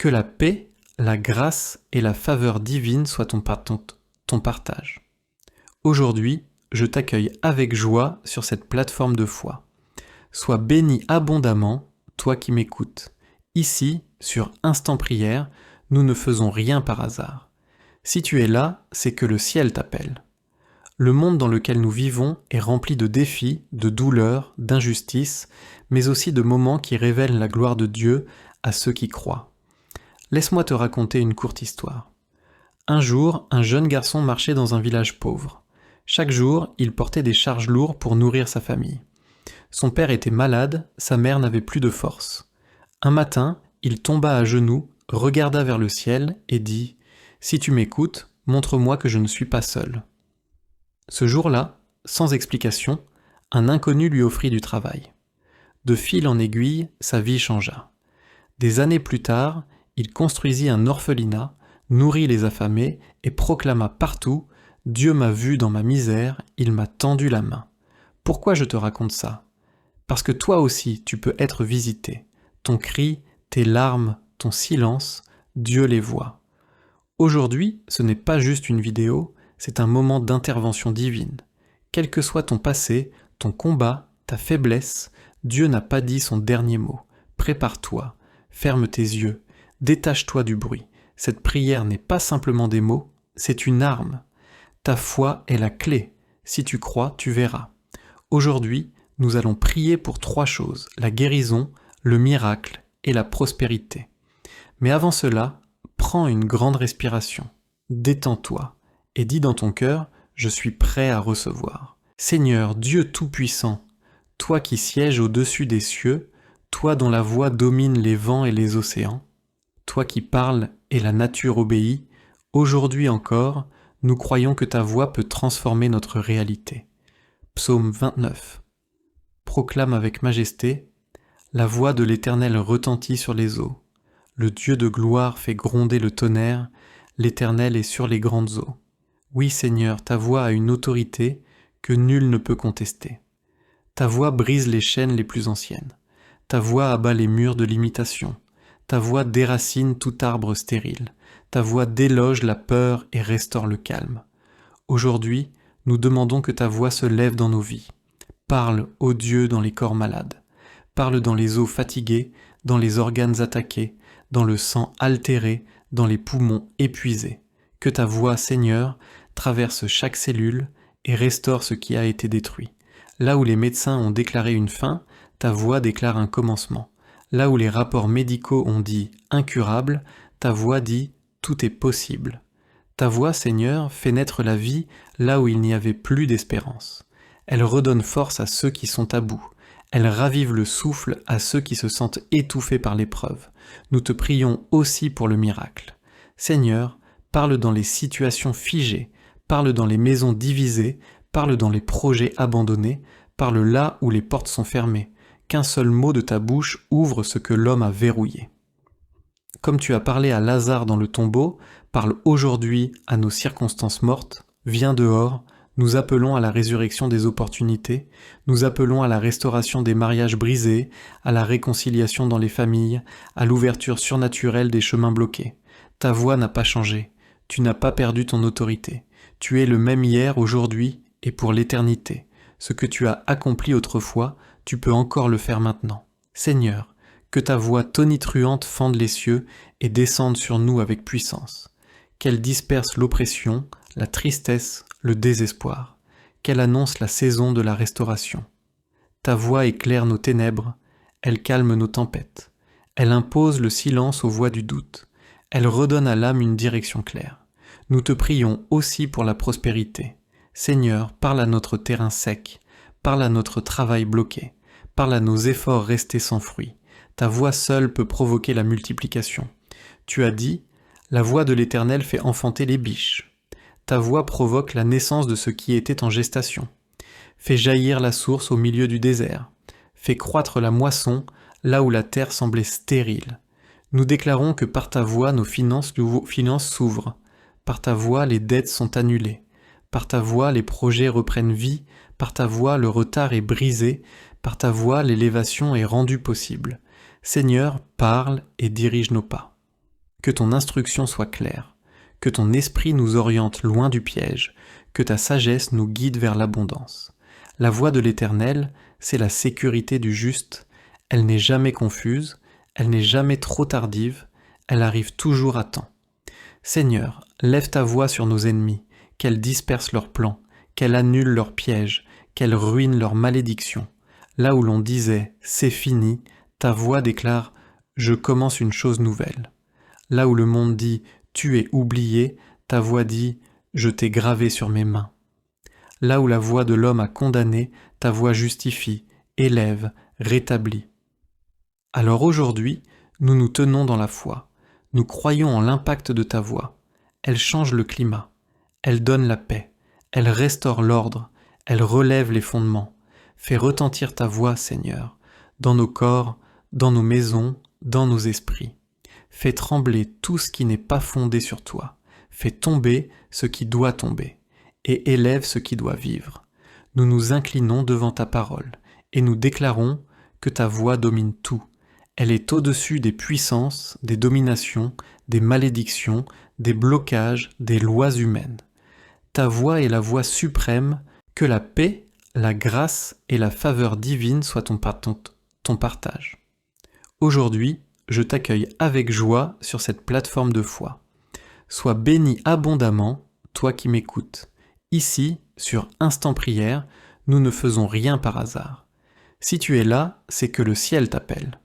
Que la paix, la grâce et la faveur divine soient ton partage. Aujourd'hui, je t'accueille avec joie sur cette plateforme de foi. Sois béni abondamment, toi qui m'écoutes. Ici, sur Instant Prière, nous ne faisons rien par hasard. Si tu es là, c'est que le ciel t'appelle. Le monde dans lequel nous vivons est rempli de défis, de douleurs, d'injustices, mais aussi de moments qui révèlent la gloire de Dieu à ceux qui croient. Laisse-moi te raconter une courte histoire. Un jour, un jeune garçon marchait dans un village pauvre. Chaque jour, il portait des charges lourdes pour nourrir sa famille. Son père était malade, sa mère n'avait plus de force. Un matin, il tomba à genoux, regarda vers le ciel et dit « Si tu m'écoutes, montre-moi que je ne suis pas seul. » Ce jour-là, sans explication, un inconnu lui offrit du travail. De fil en aiguille, sa vie changea. Des années plus tard, il construisit un orphelinat, nourrit les affamés et proclama partout « Dieu m'a vu dans ma misère, il m'a tendu la main. » Pourquoi je te raconte ça ? Parce que toi aussi tu peux être visité. Ton cri, tes larmes, ton silence, Dieu les voit. Aujourd'hui, ce n'est pas juste une vidéo, c'est un moment d'intervention divine. Quel que soit ton passé, ton combat, ta faiblesse, Dieu n'a pas dit son dernier mot. Prépare-toi, ferme tes yeux, détache-toi du bruit. Cette prière n'est pas simplement des mots, c'est une arme. Ta foi est la clé. Si tu crois, tu verras. Aujourd'hui, nous allons prier pour 3 choses, la guérison, le miracle et la prospérité. Mais avant cela, prends une grande respiration, détends-toi et dis dans ton cœur, je suis prêt à recevoir. Seigneur, Dieu Tout-Puissant, toi qui sièges au-dessus des cieux, toi dont la voix domine les vents et les océans, toi qui parles et la nature obéit, aujourd'hui encore, nous croyons que ta voix peut transformer notre réalité. Psaume 29. Proclame avec majesté, la voix de l'Éternel retentit sur les eaux. Le Dieu de gloire fait gronder le tonnerre, l'Éternel est sur les grandes eaux. Oui Seigneur, ta voix a une autorité que nul ne peut contester. Ta voix brise les chaînes les plus anciennes. Ta voix abat les murs de l'imitation. Ta voix déracine tout arbre stérile. Ta voix déloge la peur et restaure le calme. Aujourd'hui, nous demandons que ta voix se lève dans nos vies. Parle, ô Dieu, dans les corps malades. Parle dans les os fatigués, dans les organes attaqués, dans le sang altéré, dans les poumons épuisés. Que ta voix, Seigneur, traverse chaque cellule et restaure ce qui a été détruit. Là où les médecins ont déclaré une fin, ta voix déclare un commencement. Là où les rapports médicaux ont dit « incurable », ta voix dit « tout est possible ». Ta voix, Seigneur, fait naître la vie là où il n'y avait plus d'espérance. Elle redonne force à ceux qui sont à bout. Elle ravive le souffle à ceux qui se sentent étouffés par l'épreuve. Nous te prions aussi pour le miracle. Seigneur, parle dans les situations figées, parle dans les maisons divisées, parle dans les projets abandonnés, parle là où les portes sont fermées. Qu'un seul mot de ta bouche ouvre ce que l'homme a verrouillé. Comme tu as parlé à Lazare dans le tombeau, parle aujourd'hui à nos circonstances mortes, viens dehors, nous appelons à la résurrection des opportunités, nous appelons à la restauration des mariages brisés, à la réconciliation dans les familles, à l'ouverture surnaturelle des chemins bloqués. Ta voix n'a pas changé, tu n'as pas perdu ton autorité, tu es le même hier, aujourd'hui et pour l'éternité. Ce que tu as accompli autrefois, tu peux encore le faire maintenant. Seigneur, que ta voix tonitruante fende les cieux et descende sur nous avec puissance. Qu'elle disperse l'oppression, la tristesse, le désespoir. Qu'elle annonce la saison de la restauration. Ta voix éclaire nos ténèbres, elle calme nos tempêtes. Elle impose le silence aux voix du doute. Elle redonne à l'âme une direction claire. Nous te prions aussi pour la prospérité. Seigneur, parle à notre terrain sec, parle à notre travail bloqué, parle à nos efforts restés sans fruit. Ta voix seule peut provoquer la multiplication. Tu as dit, la voix de l'Éternel fait enfanter les biches. Ta voix provoque la naissance de ce qui était en gestation. Fais jaillir la source au milieu du désert. Fais croître la moisson là où la terre semblait stérile. Nous déclarons que par ta voix nos finances s'ouvrent. Par ta voix les dettes sont annulées. Par ta voix les projets reprennent vie. Par ta voix le retard est brisé. Par ta voix l'élévation est rendue possible. Seigneur, parle et dirige nos pas. que ton instruction soit claire, que ton esprit nous oriente loin du piège, que ta sagesse nous guide vers l'abondance. La voie de l'Éternel, c'est la sécurité du juste, elle n'est jamais confuse, elle n'est jamais trop tardive, elle arrive toujours à temps. Seigneur, lève ta voix sur nos ennemis, qu'elle disperse leurs plans, qu'elle annule leurs pièges, qu'elle ruine leurs malédictions. Là où l'on disait « c'est fini », ta voix déclare « je commence une chose nouvelle ». Là où le monde dit « tu es oublié », ta voix dit « je t'ai gravé sur mes mains ». Là où la voix de l'homme a condamné, ta voix justifie, élève, rétablit. Alors aujourd'hui, nous nous tenons dans la foi. Nous croyons en l'impact de ta voix. Elle change le climat. Elle donne la paix. Elle restaure l'ordre. Elle relève les fondements. Fais retentir ta voix, Seigneur, dans nos corps, dans nos maisons, dans nos esprits. Fais trembler tout ce qui n'est pas fondé sur toi. Fais tomber ce qui doit tomber. Et élève ce qui doit vivre. Nous nous inclinons devant ta parole, et nous déclarons que ta voix domine tout. Elle est au-dessus des puissances, des dominations, des malédictions, des blocages, des lois humaines. Ta voix est la voix suprême, que la paix, la grâce et la faveur divine soient ton partage. Aujourd'hui, je t'accueille avec joie sur cette plateforme de foi. Sois béni abondamment, toi qui m'écoutes. Ici, sur Instant Prière, nous ne faisons rien par hasard. Si tu es là, c'est que le ciel t'appelle.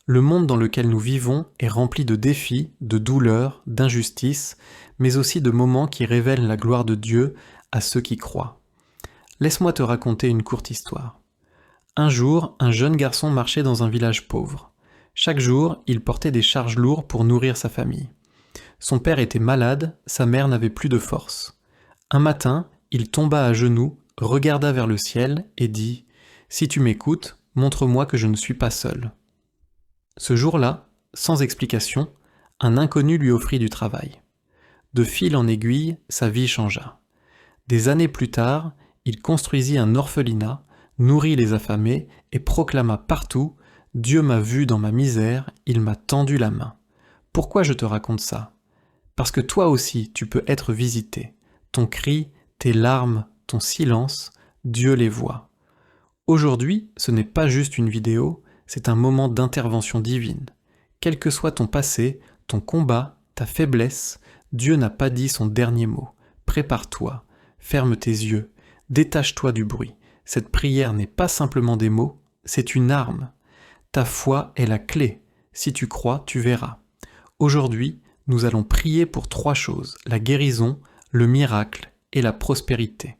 Le monde dans lequel nous vivons est rempli de défis, de douleurs, d'injustices, mais aussi de moments qui révèlent la gloire de Dieu à ceux qui croient. Laisse-moi te raconter une courte histoire. Un jour, un jeune garçon marchait dans un village pauvre. Chaque jour, il portait des charges lourdes pour nourrir sa famille. Son père était malade, sa mère n'avait plus de force. Un matin, il tomba à genoux, regarda vers le ciel et dit « Si tu m'écoutes, montre-moi que je ne suis pas seul. » Ce jour-là, sans explication, un inconnu lui offrit du travail. De fil en aiguille, sa vie changea. Des années plus tard, il construisit un orphelinat, nourrit les affamés et proclama partout « Dieu m'a vu dans ma misère, il m'a tendu la main. » Pourquoi je te raconte ça ? Parce que toi aussi tu peux être visité. Ton cri, tes larmes, ton silence, Dieu les voit. Aujourd'hui, ce n'est pas juste une vidéo, c'est un moment d'intervention divine. Quel que soit ton passé, ton combat, ta faiblesse, Dieu n'a pas dit son dernier mot. Prépare-toi, ferme tes yeux, détache-toi du bruit. Cette prière n'est pas simplement des mots, c'est une arme. Ta foi est la clé. Si tu crois, tu verras. Aujourd'hui, nous allons prier pour 3 choses, la guérison, le miracle et la prospérité.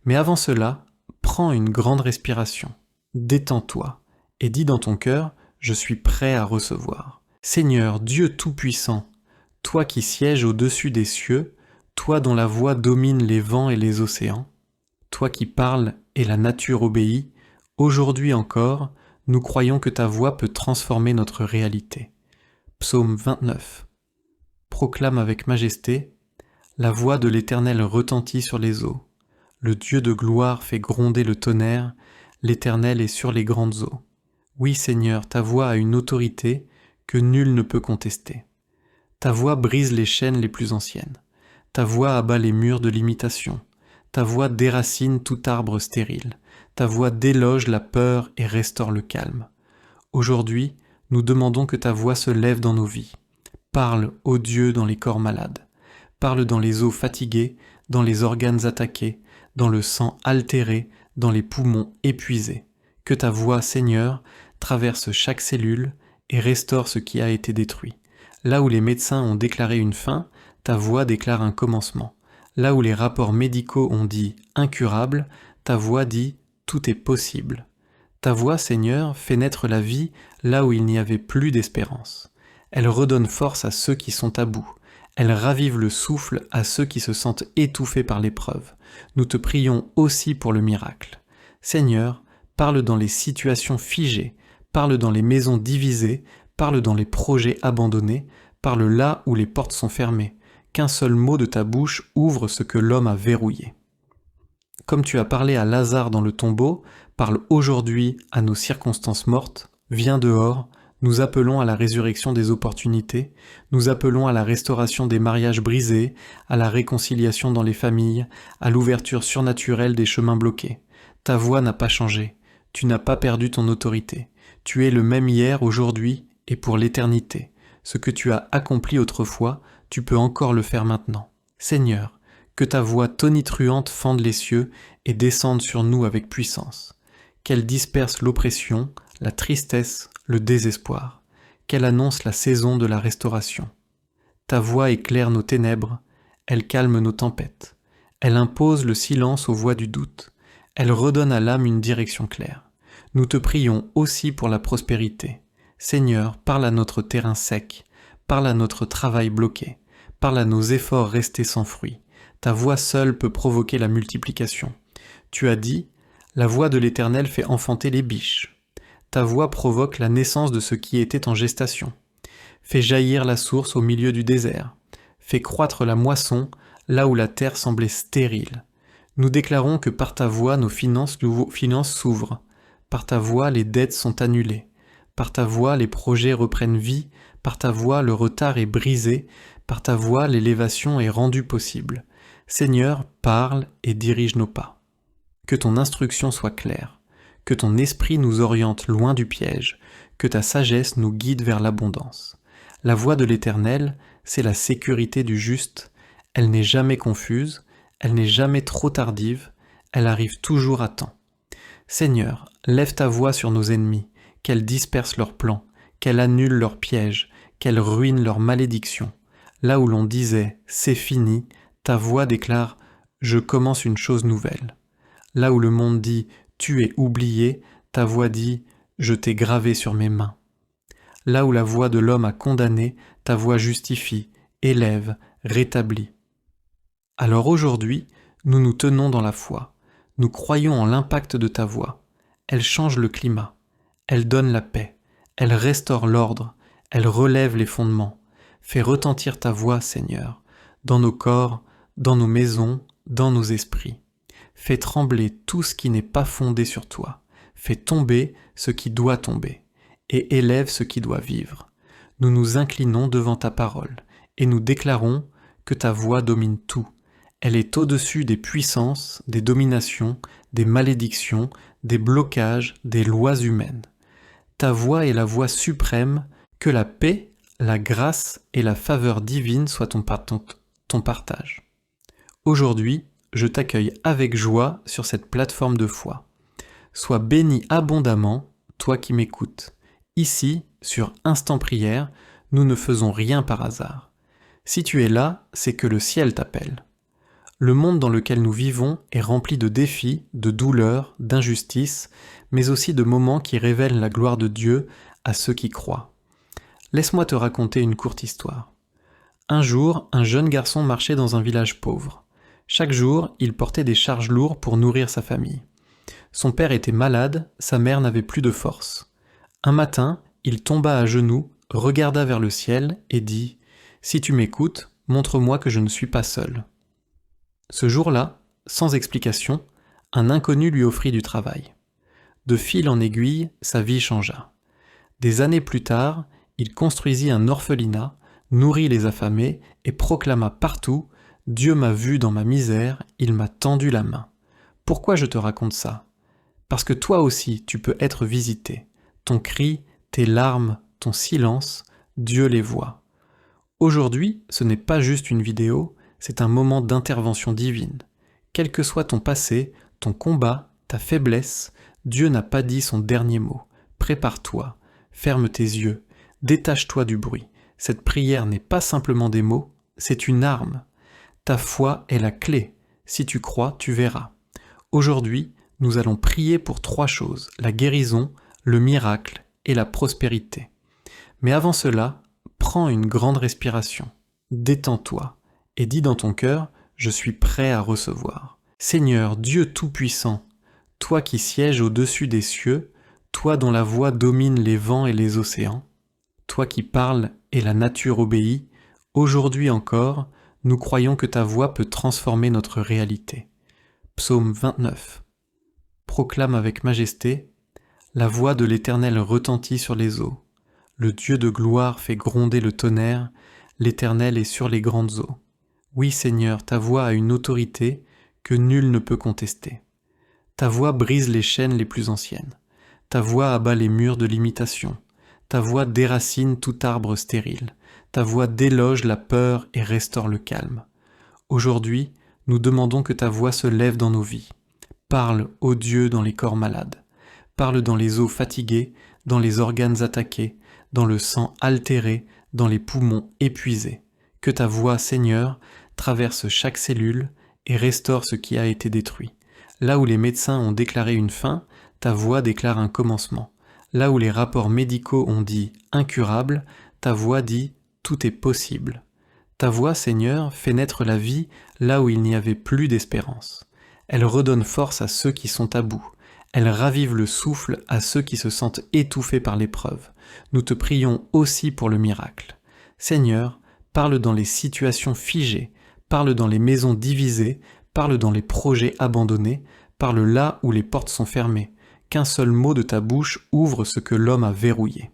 Mais avant cela, prends une grande respiration, détends-toi et dis dans ton cœur, je suis prêt à recevoir. Seigneur, Dieu Tout-Puissant, toi qui sièges au-dessus des cieux, toi dont la voix domine les vents et les océans, toi qui parles et la nature obéit, aujourd'hui encore, nous croyons que ta voix peut transformer notre réalité. Psaume 29. Proclame avec majesté, la voix de l'Éternel retentit sur les eaux. Le Dieu de gloire fait gronder le tonnerre, l'Éternel est sur les grandes eaux. Oui Seigneur, ta voix a une autorité que nul ne peut contester. Ta voix brise les chaînes les plus anciennes. Ta voix abat les murs de l'imitation. Ta voix déracine tout arbre stérile. Ta voix déloge la peur et restaure le calme. Aujourd'hui, nous demandons que ta voix se lève dans nos vies. Parle, ô Dieu, dans les corps malades. Parle dans les os fatigués, dans les organes attaqués, dans le sang altéré, dans les poumons épuisés. Que ta voix, Seigneur, traverse chaque cellule et restaure ce qui a été détruit. Là où les médecins ont déclaré une fin, ta voix déclare un commencement. Là où les rapports médicaux ont dit « incurable », ta voix dit « tout est possible ». Ta voix, Seigneur, fait naître la vie là où il n'y avait plus d'espérance. Elle redonne force à ceux qui sont à bout. Elle ravive le souffle à ceux qui se sentent étouffés par l'épreuve. Nous te prions aussi pour le miracle. Seigneur, parle dans les situations figées, parle dans les maisons divisées, parle dans les projets abandonnés, parle là où les portes sont fermées. Qu'un seul mot de ta bouche ouvre ce que l'homme a verrouillé. Comme tu as parlé à Lazare dans le tombeau, parle aujourd'hui à nos circonstances mortes, viens dehors, Nous appelons à la résurrection des opportunités, nous appelons à la restauration des mariages brisés, à la réconciliation dans les familles, à l'ouverture surnaturelle des chemins bloqués. Ta voix n'a pas changé, tu n'as pas perdu ton autorité. Tu es le même hier, aujourd'hui et pour l'éternité. Ce que tu as accompli autrefois, tu peux encore le faire maintenant. Seigneur, que ta voix tonitruante fende les cieux et descende sur nous avec puissance. Qu'elle disperse l'oppression, la tristesse, le désespoir. Qu'elle annonce la saison de la restauration. Ta voix éclaire nos ténèbres, elle calme nos tempêtes. Elle impose le silence aux voix du doute. Elle redonne à l'âme une direction claire. Nous te prions aussi pour la prospérité. Seigneur, parle à notre terrain sec, parle à notre travail bloqué, parle à nos efforts restés sans fruit. Ta voix seule peut provoquer la multiplication. Tu as dit, la voix de l'Éternel fait enfanter les biches. Ta voix provoque la naissance de ce qui était en gestation. Fais jaillir la source au milieu du désert. Fais croître la moisson là où la terre semblait stérile. Nous déclarons que par ta voix nos finances s'ouvrent. Par ta voix les dettes sont annulées. Par ta voix les projets reprennent vie. Par ta voix le retard est brisé. Par ta voix l'élévation est rendue possible. Seigneur, parle et dirige nos pas. Que ton instruction soit claire. Que ton esprit nous oriente loin du piège. Que ta sagesse nous guide vers l'abondance. La voix de l'Éternel, c'est la sécurité du juste. Elle n'est jamais confuse. Elle n'est jamais trop tardive. Elle arrive toujours à temps. Seigneur, lève ta voix sur nos ennemis, qu'elle disperse leurs plans, qu'elle annule leurs pièges, qu'elle ruine leurs malédictions. Là où l'on disait « c'est fini », ta voix déclare « je commence une chose nouvelle ». Là où le monde dit « tu es oublié », ta voix dit « je t'ai gravé sur mes mains ». Là où la voix de l'homme a condamné, ta voix justifie, élève, rétablit. Alors aujourd'hui, nous nous tenons dans la foi. Nous croyons en l'impact de ta voix. Elle change le climat. Elle donne la paix. Elle restaure l'ordre. Elle relève les fondements. Fais retentir ta voix, Seigneur, dans nos corps, dans nos maisons, dans nos esprits. Fais trembler tout ce qui n'est pas fondé sur toi. Fais tomber ce qui doit tomber. Et élève ce qui doit vivre. Nous nous inclinons devant ta parole et nous déclarons que ta voix domine tout. Elle est au-dessus des puissances, des dominations, des malédictions, des blocages, des lois humaines. Ta voix est la voix suprême, que la paix, la grâce et la faveur divine soient ton partage. Aujourd'hui, je t'accueille avec joie sur cette plateforme de foi. Sois béni abondamment, toi qui m'écoutes. Ici, sur Instant Prière, nous ne faisons rien par hasard. Si tu es là, c'est que le ciel t'appelle. Le monde dans lequel nous vivons est rempli de défis, de douleurs, d'injustices, mais aussi de moments qui révèlent la gloire de Dieu à ceux qui croient. Laisse-moi te raconter une courte histoire. Un jour, un jeune garçon marchait dans un village pauvre. Chaque jour, il portait des charges lourdes pour nourrir sa famille. Son père était malade, sa mère n'avait plus de force. Un matin, il tomba à genoux, regarda vers le ciel et dit « Si tu m'écoutes, montre-moi que je ne suis pas seul. » Ce jour-là, sans explication, un inconnu lui offrit du travail. De fil en aiguille, sa vie changea. Des années plus tard, il construisit un orphelinat, nourrit les affamés et proclama partout « Dieu m'a vu dans ma misère, il m'a tendu la main. » Pourquoi je te raconte ça ? Parce que toi aussi tu peux être visité. Ton cri, tes larmes, ton silence, Dieu les voit. Aujourd'hui, ce n'est pas juste une vidéo, c'est un moment d'intervention divine. Quel que soit ton passé, ton combat, ta faiblesse, Dieu n'a pas dit son dernier mot. Prépare-toi, ferme tes yeux, détache-toi du bruit. Cette prière n'est pas simplement des mots, c'est une arme. Ta foi est la clé. Si tu crois, tu verras. Aujourd'hui, nous allons prier pour 3 choses, la guérison, le miracle et la prospérité. Mais avant cela, prends une grande respiration, détends-toi et dis dans ton cœur « Je suis prêt à recevoir ». Seigneur Dieu Tout-Puissant, toi qui sièges au-dessus des cieux, toi dont la voix domine les vents et les océans, toi qui parles et la nature obéit, aujourd'hui encore, nous croyons que ta voix peut transformer notre réalité. Psaume 29. Proclame avec majesté, la voix de l'Éternel retentit sur les eaux. Le Dieu de gloire fait gronder le tonnerre, l'Éternel est sur les grandes eaux. Oui Seigneur, ta voix a une autorité que nul ne peut contester. Ta voix brise les chaînes les plus anciennes. Ta voix abat les murs de l'imitation. Ta voix déracine tout arbre stérile. Ta voix déloge la peur et restaure le calme. Aujourd'hui, nous demandons que ta voix se lève dans nos vies. Parle, ô Dieu, dans les corps malades. Parle dans les os fatigués, dans les organes attaqués, dans le sang altéré, dans les poumons épuisés. Que ta voix, Seigneur, traverse chaque cellule et restaure ce qui a été détruit. Là où les médecins ont déclaré une fin, ta voix déclare un commencement. Là où les rapports médicaux ont dit incurable, ta voix dit tout est possible. Ta voix, Seigneur, fait naître la vie là où il n'y avait plus d'espérance. Elle redonne force à ceux qui sont à bout. Elle ravive le souffle à ceux qui se sentent étouffés par l'épreuve. Nous te prions aussi pour le miracle. Seigneur, parle dans les situations figées, parle dans les maisons divisées, parle dans les projets abandonnés, parle là où les portes sont fermées. Qu'un seul mot de ta bouche ouvre ce que l'homme a verrouillé.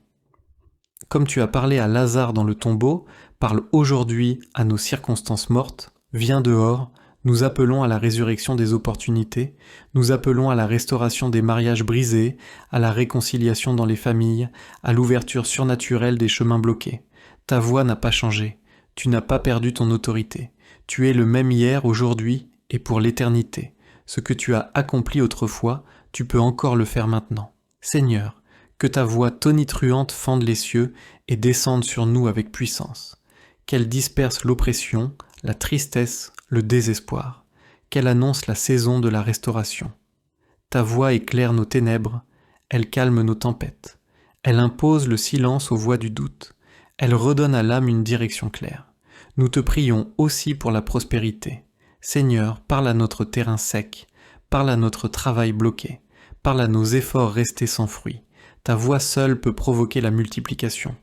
Comme tu as parlé à Lazare dans le tombeau, parle aujourd'hui à nos circonstances mortes, viens dehors, nous appelons à la résurrection des opportunités, nous appelons à la restauration des mariages brisés, à la réconciliation dans les familles, à l'ouverture surnaturelle des chemins bloqués. Ta voix n'a pas changé, tu n'as pas perdu ton autorité, tu es le même hier, aujourd'hui et pour l'éternité. Ce que tu as accompli autrefois, tu peux encore le faire maintenant. Seigneur, que ta voix tonitruante fende les cieux et descende sur nous avec puissance. Qu'elle disperse l'oppression, la tristesse, le désespoir. Qu'elle annonce la saison de la restauration. Ta voix éclaire nos ténèbres, elle calme nos tempêtes. Elle impose le silence aux voix du doute. Elle redonne à l'âme une direction claire. Nous te prions aussi pour la prospérité. Seigneur, parle à notre terrain sec, parle à notre travail bloqué, parle à nos efforts restés sans fruit. Ta voix seule peut provoquer la multiplication.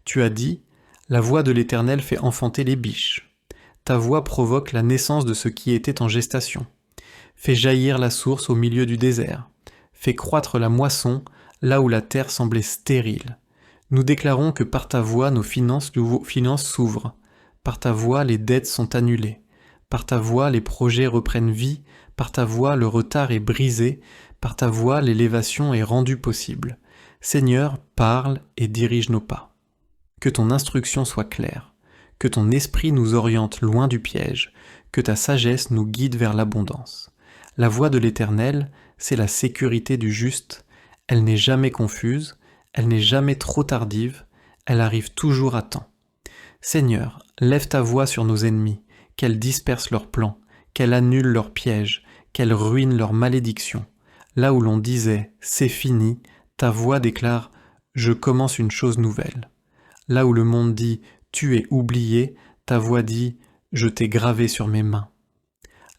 Tu as dit, la voix de l'Éternel fait enfanter les biches. Ta voix provoque la naissance de ce qui était en gestation. Fais jaillir la source au milieu du désert. Fais croître la moisson là où la terre semblait stérile. Nous déclarons que par ta voix nos finances s'ouvrent. Par ta voix les dettes sont annulées. Par ta voix les projets reprennent vie. Par ta voix le retard est brisé. Par ta voix l'élévation est rendue possible. Seigneur, parle et dirige nos pas. Que ton instruction soit claire, que ton esprit nous oriente loin du piège, que ta sagesse nous guide vers l'abondance. La voix de l'Éternel, c'est la sécurité du juste, elle n'est jamais confuse, elle n'est jamais trop tardive, elle arrive toujours à temps. Seigneur, lève ta voix sur nos ennemis, qu'elle disperse leurs plans, qu'elle annule leurs pièges, qu'elle ruine leurs malédictions. Là où l'on disait « c'est fini », ta voix déclare « je commence une chose nouvelle ». Là où le monde dit « tu es oublié », ta voix dit « je t'ai gravé sur mes mains ».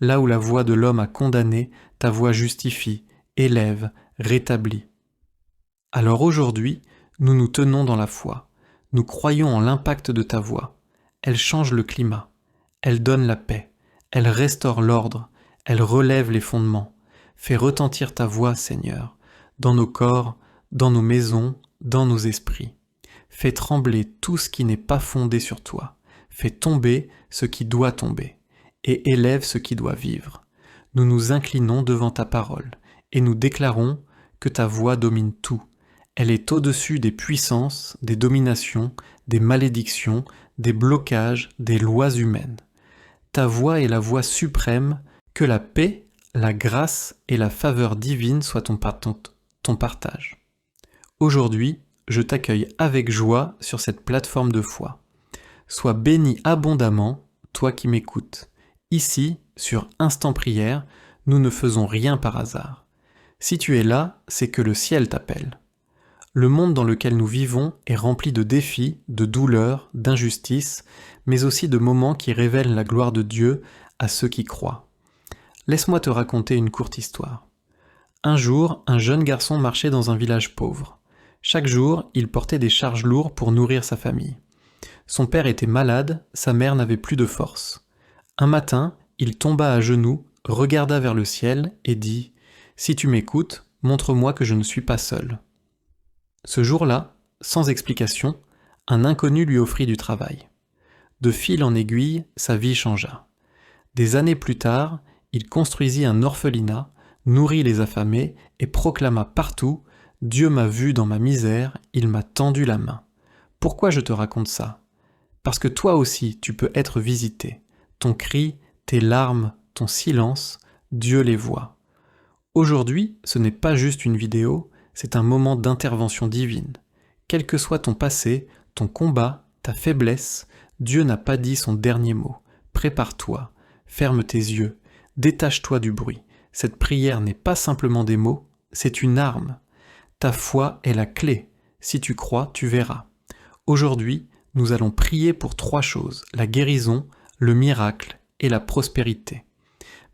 Là où la voix de l'homme a condamné, ta voix justifie, élève, rétablit. Alors aujourd'hui, nous nous tenons dans la foi. Nous croyons en l'impact de ta voix. Elle change le climat. Elle donne la paix. Elle restaure l'ordre. Elle relève les fondements. Fais retentir ta voix, Seigneur, dans nos corps, dans nos maisons, dans nos esprits. Fais trembler tout ce qui n'est pas fondé sur toi. Fais tomber ce qui doit tomber, et élève ce qui doit vivre. Nous nous inclinons devant ta parole, et nous déclarons que ta voix domine tout. Elle est au-dessus des puissances, des dominations, des malédictions, des blocages, des lois humaines. Ta voix est la voix suprême, que la paix, la grâce et la faveur divine soient ton partage. Aujourd'hui, je t'accueille avec joie sur cette plateforme de foi. Sois béni abondamment, toi qui m'écoutes. Ici, sur Instant Prière, nous ne faisons rien par hasard. Si tu es là, c'est que le ciel t'appelle. Le monde dans lequel nous vivons est rempli de défis, de douleurs, d'injustices, mais aussi de moments qui révèlent la gloire de Dieu à ceux qui croient. Laisse-moi te raconter une courte histoire. Un jour, un jeune garçon marchait dans un village pauvre. Chaque jour, il portait des charges lourdes pour nourrir sa famille. Son père était malade, sa mère n'avait plus de force. Un matin, il tomba à genoux, regarda vers le ciel et dit « Si tu m'écoutes, montre-moi que je ne suis pas seul. » Ce jour-là, sans explication, un inconnu lui offrit du travail. De fil en aiguille, sa vie changea. Des années plus tard, il construisit un orphelinat, nourrit les affamés et proclama partout « Dieu m'a vu dans ma misère, il m'a tendu la main ». Pourquoi je te raconte ça ? Parce que toi aussi tu peux être visité. Ton cri, tes larmes, ton silence, Dieu les voit. Aujourd'hui, ce n'est pas juste une vidéo, c'est un moment d'intervention divine. Quel que soit ton passé, ton combat, ta faiblesse, Dieu n'a pas dit son dernier mot. Prépare-toi, ferme tes yeux, détache-toi du bruit. Cette prière n'est pas simplement des mots, c'est une arme. Ta foi est la clé. Si tu crois, tu verras. Aujourd'hui, nous allons prier pour 3 choses, la guérison, le miracle et la prospérité.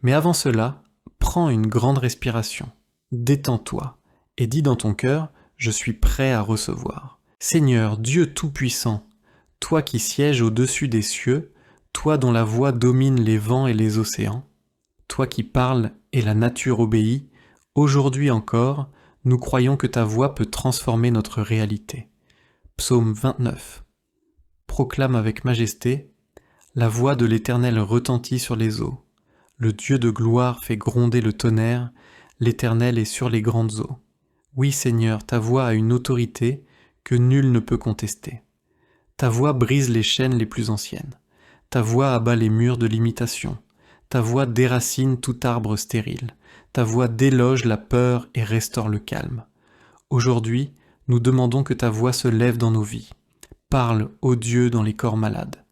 Mais avant cela, prends une grande respiration, détends-toi et dis dans ton cœur, je suis prêt à recevoir. Seigneur, Dieu Tout-Puissant, toi qui sièges au-dessus des cieux, toi dont la voix domine les vents et les océans, toi qui parles et la nature obéit, aujourd'hui encore, nous croyons que ta voix peut transformer notre réalité. Psaume 29. Proclame avec majesté, la voix de l'Éternel retentit sur les eaux. Le Dieu de gloire fait gronder le tonnerre, l'Éternel est sur les grandes eaux. Oui Seigneur, ta voix a une autorité que nul ne peut contester. Ta voix brise les chaînes les plus anciennes. Ta voix abat les murs de l'imitation. Ta voix déracine tout arbre stérile. Ta voix déloge la peur et restaure le calme. Aujourd'hui, nous demandons que ta voix se lève dans nos vies. Parle, ô Dieu, dans les corps malades.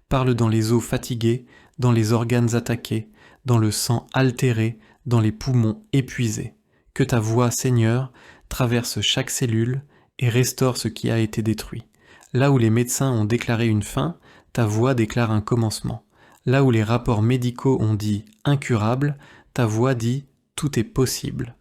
Parle dans les os fatigués, dans les organes attaqués, dans le sang altéré, dans les poumons épuisés. Que ta voix, Seigneur, traverse chaque cellule et restaure ce qui a été détruit. Là où les médecins ont déclaré une fin, ta voix déclare un commencement. Là où les rapports médicaux ont dit « incurable », ta voix dit « tout est possible ».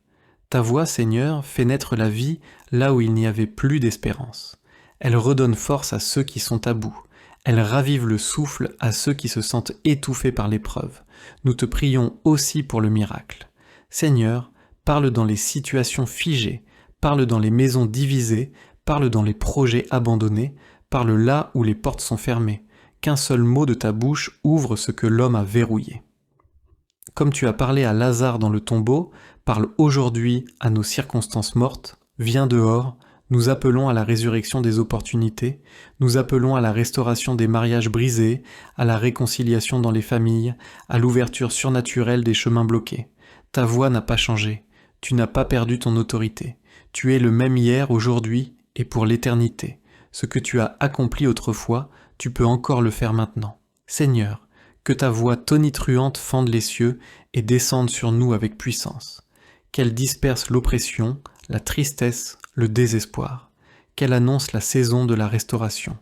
Ta voix, Seigneur, fait naître la vie là où il n'y avait plus d'espérance. Elle redonne force à ceux qui sont à bout. Elle ravive le souffle à ceux qui se sentent étouffés par l'épreuve. Nous te prions aussi pour le miracle. Seigneur, parle dans les situations figées, parle dans les maisons divisées, parle dans les projets abandonnés, parle là où les portes sont fermées. Qu'un seul mot de ta bouche ouvre ce que l'homme a verrouillé. Comme tu as parlé à Lazare dans le tombeau, parle aujourd'hui à nos circonstances mortes, viens dehors, nous appelons à la résurrection des opportunités, nous appelons à la restauration des mariages brisés, à la réconciliation dans les familles, à l'ouverture surnaturelle des chemins bloqués. Ta voix n'a pas changé, tu n'as pas perdu ton autorité, tu es le même hier, aujourd'hui et pour l'éternité. Ce que tu as accompli autrefois, tu peux encore le faire maintenant. Seigneur, que ta voix tonitruante fende les cieux et descende sur nous avec puissance. Qu'elle disperse l'oppression, la tristesse, le désespoir. Qu'elle annonce la saison de la restauration.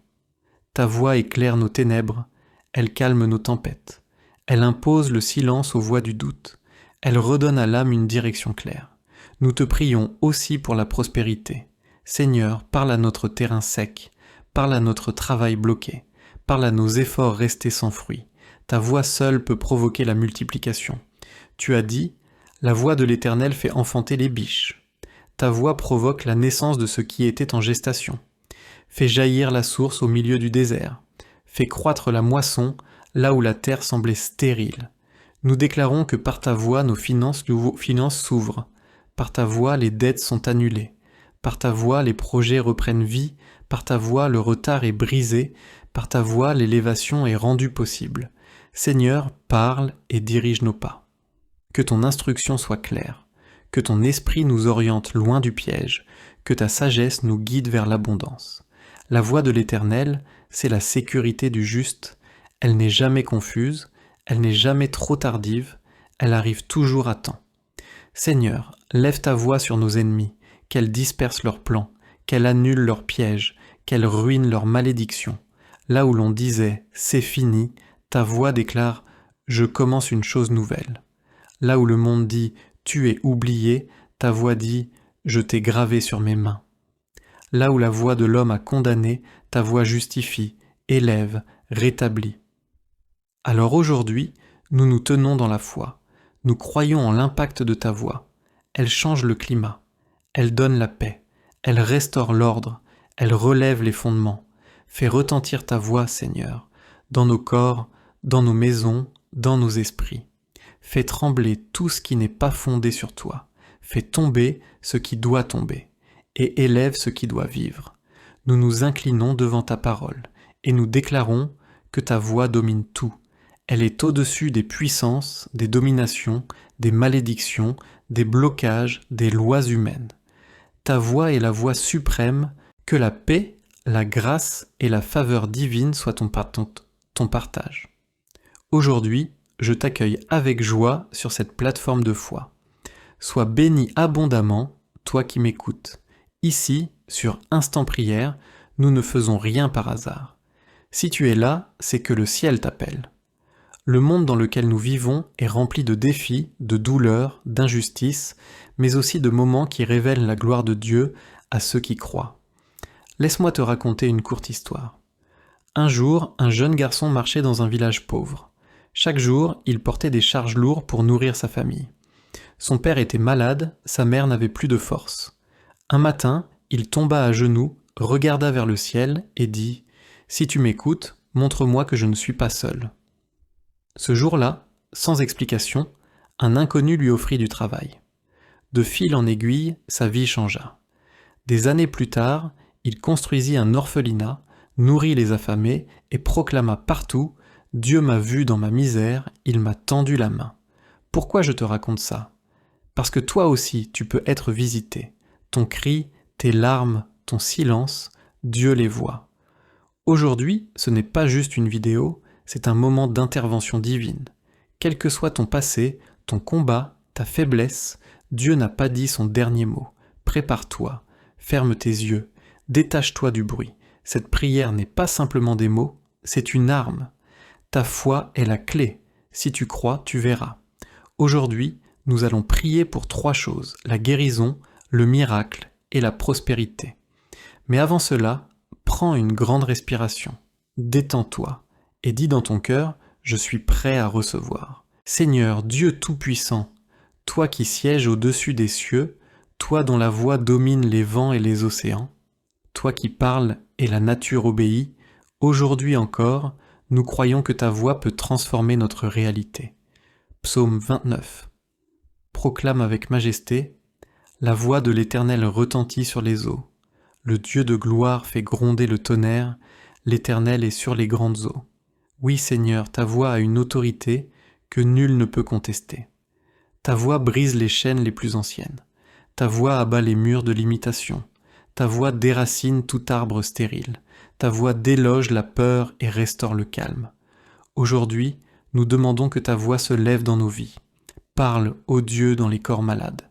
Ta voix éclaire nos ténèbres, elle calme nos tempêtes. Elle impose le silence aux voix du doute. Elle redonne à l'âme une direction claire. Nous te prions aussi pour la prospérité. Seigneur, parle à notre terrain sec, parle à notre travail bloqué, parle à nos efforts restés sans fruit. Ta voix seule peut provoquer la multiplication. Tu as dit, la voix de l'Éternel fait enfanter les biches. Ta voix provoque la naissance de ce qui était en gestation. Fais jaillir la source au milieu du désert. Fais croître la moisson là où la terre semblait stérile. Nous déclarons que par ta voix nos finances s'ouvrent. Par ta voix les dettes sont annulées. Par ta voix les projets reprennent vie. Par ta voix le retard est brisé. Par ta voix l'élévation est rendue possible. Seigneur, parle et dirige nos pas. Que ton instruction soit claire. Que ton esprit nous oriente loin du piège. Que ta sagesse nous guide vers l'abondance. La voix de l'Éternel, c'est la sécurité du juste. Elle n'est jamais confuse, elle n'est jamais trop tardive, elle arrive toujours à temps. Seigneur, lève ta voix sur nos ennemis, qu'elle disperse leurs plans, qu'elle annule leurs pièges, qu'elle ruine leurs malédictions. Là où l'on disait « c'est fini », ta voix déclare « je commence une chose nouvelle ». Là où le monde dit « tu es oublié », ta voix dit « je t'ai gravé sur mes mains ». Là où la voix de l'homme a condamné, ta voix justifie, élève, rétablit. Alors aujourd'hui, nous nous tenons dans la foi. Nous croyons en l'impact de ta voix. Elle change le climat. Elle donne la paix. Elle restaure l'ordre. Elle relève les fondements. Fais retentir ta voix, Seigneur, dans nos corps, dans nos maisons, dans nos esprits. Fais trembler tout ce qui n'est pas fondé sur toi. Fais tomber ce qui doit tomber, et élève ce qui doit vivre. Nous nous inclinons devant ta parole, et nous déclarons que ta voix domine tout. Elle est au-dessus des puissances, des dominations, des malédictions, des blocages, des lois humaines. Ta voix est la voix suprême, que la paix, la grâce et la faveur divine soient ton partage. Aujourd'hui, je t'accueille avec joie sur cette plateforme de foi. Sois béni abondamment, toi qui m'écoutes. Ici, sur Instant Prière, nous ne faisons rien par hasard. Si tu es là, c'est que le ciel t'appelle. Le monde dans lequel nous vivons est rempli de défis, de douleurs, d'injustices, mais aussi de moments qui révèlent la gloire de Dieu à ceux qui croient. Laisse-moi te raconter une courte histoire. Un jour, un jeune garçon marchait dans un village pauvre. Chaque jour, il portait des charges lourdes pour nourrir sa famille. Son père était malade, sa mère n'avait plus de force. Un matin, il tomba à genoux, regarda vers le ciel et dit « Si tu m'écoutes, montre-moi que je ne suis pas seul. » Ce jour-là, sans explication, un inconnu lui offrit du travail. De fil en aiguille, sa vie changea. Des années plus tard, il construisit un orphelinat, nourrit les affamés et proclama partout « Dieu m'a vu dans ma misère, il m'a tendu la main. » Pourquoi je te raconte ça ? Parce que toi aussi tu peux être visité. Ton cri, tes larmes, ton silence, Dieu les voit. Aujourd'hui, ce n'est pas juste une vidéo, c'est un moment d'intervention divine. Quel que soit ton passé, ton combat, ta faiblesse, Dieu n'a pas dit son dernier mot. Prépare-toi, ferme tes yeux, détache-toi du bruit. Cette prière n'est pas simplement des mots, c'est une arme. Ta foi est la clé. Si tu crois, tu verras. Aujourd'hui, nous allons prier pour 3 choses, la guérison, le miracle et la prospérité. Mais avant cela, prends une grande respiration, détends-toi et dis dans ton cœur, je suis prêt à recevoir. Seigneur, Dieu Tout-Puissant, toi qui sièges au-dessus des cieux, toi dont la voix domine les vents et les océans, toi qui parles et la nature obéit, aujourd'hui encore, nous croyons que ta voix peut transformer notre réalité. Psaume 29. Proclame avec majesté, la voix de l'Éternel retentit sur les eaux. Le Dieu de gloire fait gronder le tonnerre, l'Éternel est sur les grandes eaux. Oui Seigneur, ta voix a une autorité que nul ne peut contester. Ta voix brise les chaînes les plus anciennes. Ta voix abat les murs de l'imitation. Ta voix déracine tout arbre stérile. Ta voix déloge la peur et restaure le calme. Aujourd'hui, nous demandons que ta voix se lève dans nos vies. Parle, ô Dieu, dans les corps malades.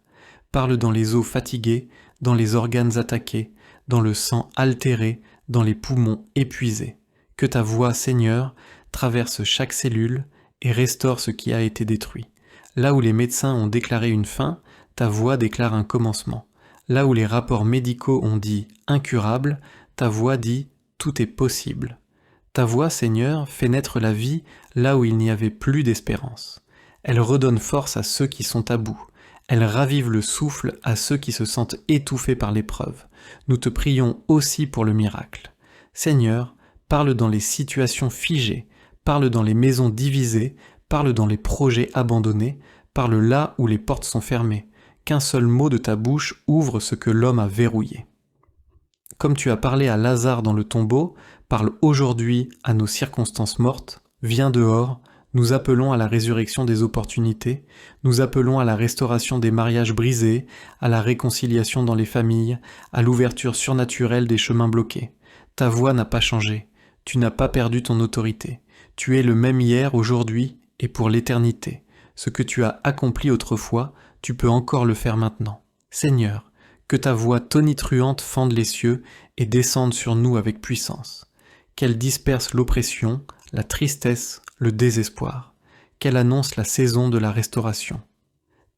Parle dans les os fatigués, dans les organes attaqués, dans le sang altéré, dans les poumons épuisés. Que ta voix, Seigneur, traverse chaque cellule et restaure ce qui a été détruit. Là où les médecins ont déclaré une fin, ta voix déclare un commencement. Là où les rapports médicaux ont dit « incurable », ta voix dit « tout est possible ». Ta voix, Seigneur, fait naître la vie là où il n'y avait plus d'espérance. Elle redonne force à ceux qui sont à bout. Elle ravive le souffle à ceux qui se sentent étouffés par l'épreuve. Nous te prions aussi pour le miracle. Seigneur, parle dans les situations figées, parle dans les maisons divisées, parle dans les projets abandonnés, parle là où les portes sont fermées. Qu'un seul mot de ta bouche ouvre ce que l'homme a verrouillé. Comme tu as parlé à Lazare dans le tombeau, parle aujourd'hui à nos circonstances mortes, viens dehors, nous appelons à la résurrection des opportunités, nous appelons à la restauration des mariages brisés, à la réconciliation dans les familles, à l'ouverture surnaturelle des chemins bloqués. Ta voix n'a pas changé, tu n'as pas perdu ton autorité, tu es le même hier, aujourd'hui et pour l'éternité. Ce que tu as accompli autrefois, tu peux encore le faire maintenant. Seigneur, que ta voix tonitruante fende les cieux et descende sur nous avec puissance. Qu'elle disperse l'oppression, la tristesse, le désespoir. Qu'elle annonce la saison de la restauration.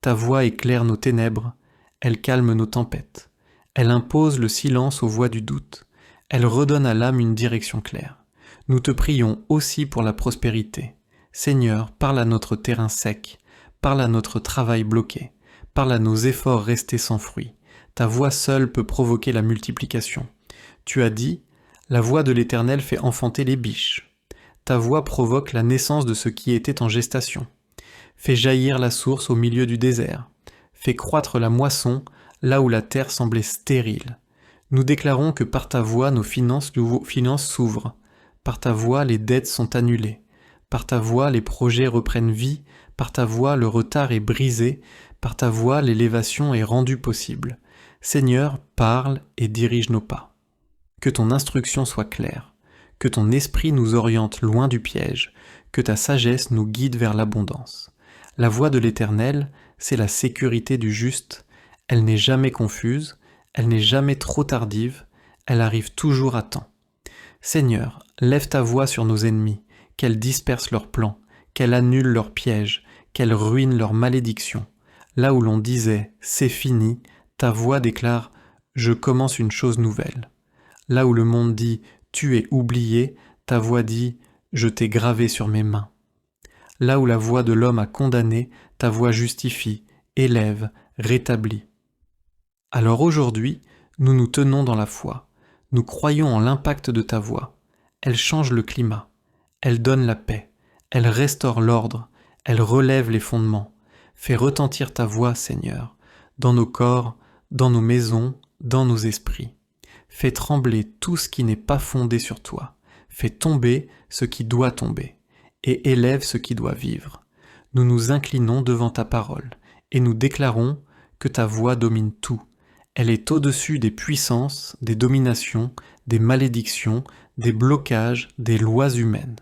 Ta voix éclaire nos ténèbres, elle calme nos tempêtes. Elle impose le silence aux voix du doute. Elle redonne à l'âme une direction claire. Nous te prions aussi pour la prospérité. Seigneur, parle à notre terrain sec, parle à notre travail bloqué, parle à nos efforts restés sans fruit. Ta voix seule peut provoquer la multiplication. Tu as dit, la voix de l'Éternel fait enfanter les biches. Ta voix provoque la naissance de ce qui était en gestation. Fait jaillir la source au milieu du désert. Fait croître la moisson là où la terre semblait stérile. Nous déclarons que par ta voix nos finances s'ouvrent. Par ta voix les dettes sont annulées. Par ta voix les projets reprennent vie. Par ta voix le retard est brisé. Par ta voix l'élévation est rendue possible. Seigneur, parle et dirige nos pas. Que ton instruction soit claire. Que ton esprit nous oriente loin du piège. Que ta sagesse nous guide vers l'abondance. La voix de l'Éternel, c'est la sécurité du juste. Elle n'est jamais confuse, elle n'est jamais trop tardive, elle arrive toujours à temps. Seigneur, lève ta voix sur nos ennemis, qu'elle disperse leurs plans, qu'elle annule leurs pièges, qu'elle ruine leurs malédictions. Là où l'on disait « c'est fini », ta voix déclare « je commence une chose nouvelle ». Là où le monde dit « tu es oublié », ta voix dit « je t'ai gravé sur mes mains ». Là où la voix de l'homme a condamné, ta voix justifie, élève, rétablit. Alors aujourd'hui, nous nous tenons dans la foi. Nous croyons en l'impact de ta voix. Elle change le climat. Elle donne la paix. Elle restaure l'ordre. Elle relève les fondements. Fais retentir ta voix, Seigneur, dans nos corps, dans nos maisons, dans nos esprits. Fais trembler tout ce qui n'est pas fondé sur toi. Fais tomber ce qui doit tomber. Et élève ce qui doit vivre. Nous nous inclinons devant ta parole, et nous déclarons que ta voix domine tout. Elle est au-dessus des puissances, des dominations, des malédictions, des blocages, des lois humaines.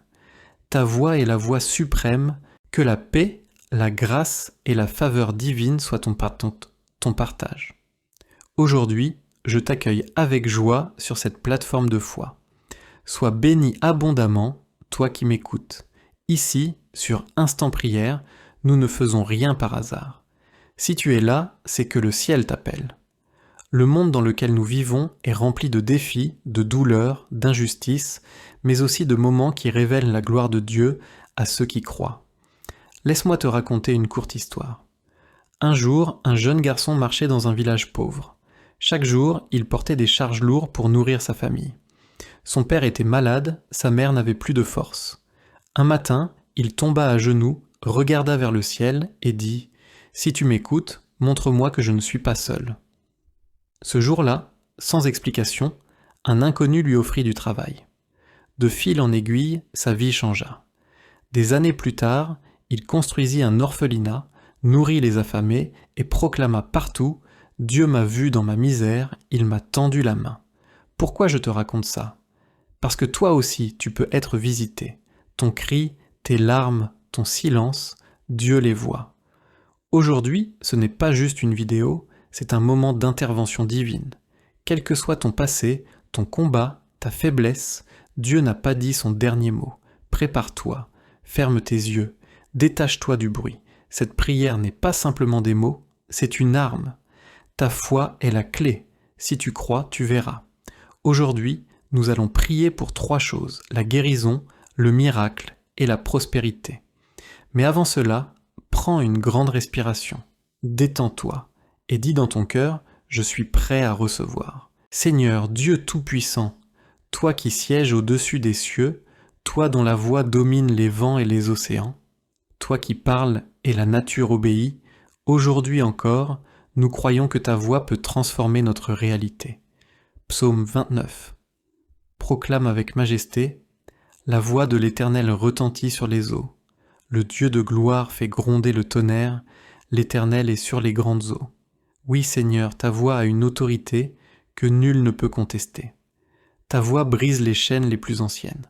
Ta voix est la voix suprême, que la paix, la grâce et la faveur divine soient ton partage. Aujourd'hui, je t'accueille avec joie sur cette plateforme de foi. Sois béni abondamment, toi qui m'écoutes. Ici, sur Instant Prière, nous ne faisons rien par hasard. Si tu es là, c'est que le ciel t'appelle. Le monde dans lequel nous vivons est rempli de défis, de douleurs, d'injustices, mais aussi de moments qui révèlent la gloire de Dieu à ceux qui croient. Laisse-moi te raconter une courte histoire. Un jour, un jeune garçon marchait dans un village pauvre. Chaque jour, il portait des charges lourdes pour nourrir sa famille. Son père était malade, sa mère n'avait plus de force. Un matin, il tomba à genoux, regarda vers le ciel et dit « Si tu m'écoutes, montre-moi que je ne suis pas seul. » Ce jour-là, sans explication, un inconnu lui offrit du travail. De fil en aiguille, sa vie changea. Des années plus tard, il construisit un orphelinat, nourrit les affamés et proclama partout « Dieu m'a vu dans ma misère, il m'a tendu la main. » Pourquoi je te raconte ça? Parce que toi aussi tu peux être visité. Ton cri, tes larmes, ton silence, Dieu les voit. Aujourd'hui, ce n'est pas juste une vidéo, c'est un moment d'intervention divine. Quel que soit ton passé, ton combat, ta faiblesse, Dieu n'a pas dit son dernier mot. Prépare-toi, ferme tes yeux, détache-toi du bruit. Cette prière n'est pas simplement des mots, c'est une arme. Ta foi est la clé. Si tu crois, tu verras. Aujourd'hui, nous allons prier pour 3 choses, la guérison, le miracle et la prospérité. Mais avant cela, prends une grande respiration, détends-toi et dis dans ton cœur « Je suis prêt à recevoir ». Seigneur, Dieu Tout-Puissant, toi qui sièges au-dessus des cieux, toi dont la voix domine les vents et les océans, toi qui parles et la nature obéit, aujourd'hui encore, nous croyons que ta voix peut transformer notre réalité. Psaume 29. Proclame avec majesté, la voix de l'Éternel retentit sur les eaux. Le Dieu de gloire fait gronder le tonnerre, l'Éternel est sur les grandes eaux. Oui Seigneur, ta voix a une autorité que nul ne peut contester. Ta voix brise les chaînes les plus anciennes.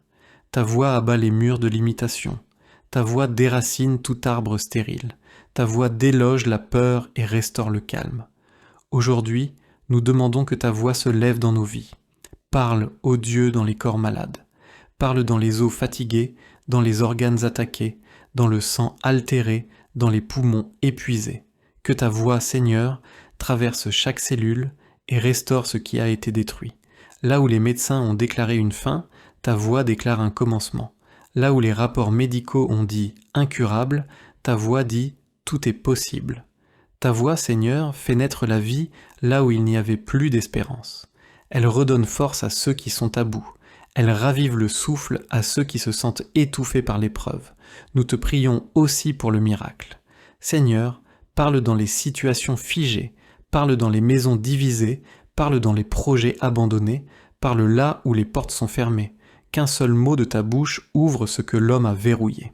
Ta voix abat les murs de l'imitation. Ta voix déracine tout arbre stérile. Ta voix déloge la peur et restaure le calme. Aujourd'hui, nous demandons que ta voix se lève dans nos vies. Parle, ô Dieu, dans les corps malades. Parle dans les os fatigués, dans les organes attaqués, dans le sang altéré, dans les poumons épuisés. Que ta voix, Seigneur, traverse chaque cellule et restaure ce qui a été détruit. Là où les médecins ont déclaré une fin, ta voix déclare un commencement. Là où les rapports médicaux ont dit « incurable », ta voix dit « tout est possible ». Ta voix, Seigneur, fait naître la vie là où il n'y avait plus d'espérance. Elle redonne force à ceux qui sont à bout. Elle ravive le souffle à ceux qui se sentent étouffés par l'épreuve. Nous te prions aussi pour le miracle. Seigneur, parle dans les situations figées, parle dans les maisons divisées, parle dans les projets abandonnés, parle là où les portes sont fermées. Qu'un seul mot de ta bouche ouvre ce que l'homme a verrouillé.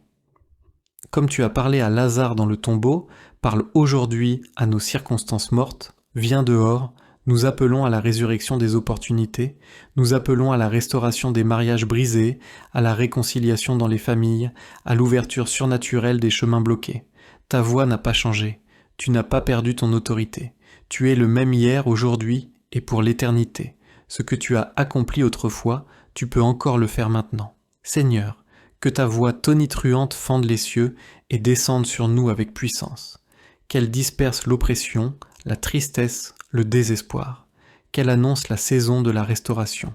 Comme tu as parlé à Lazare dans le tombeau, parle aujourd'hui à nos circonstances mortes, viens dehors, nous appelons à la résurrection des opportunités, nous appelons à la restauration des mariages brisés, à la réconciliation dans les familles, à l'ouverture surnaturelle des chemins bloqués. Ta voix n'a pas changé, tu n'as pas perdu ton autorité, tu es le même hier, aujourd'hui et pour l'éternité. Ce que tu as accompli autrefois, tu peux encore le faire maintenant. Seigneur, que ta voix tonitruante fende les cieux et descende sur nous avec puissance. Qu'elle disperse l'oppression, la tristesse, le désespoir. Qu'elle annonce la saison de la restauration.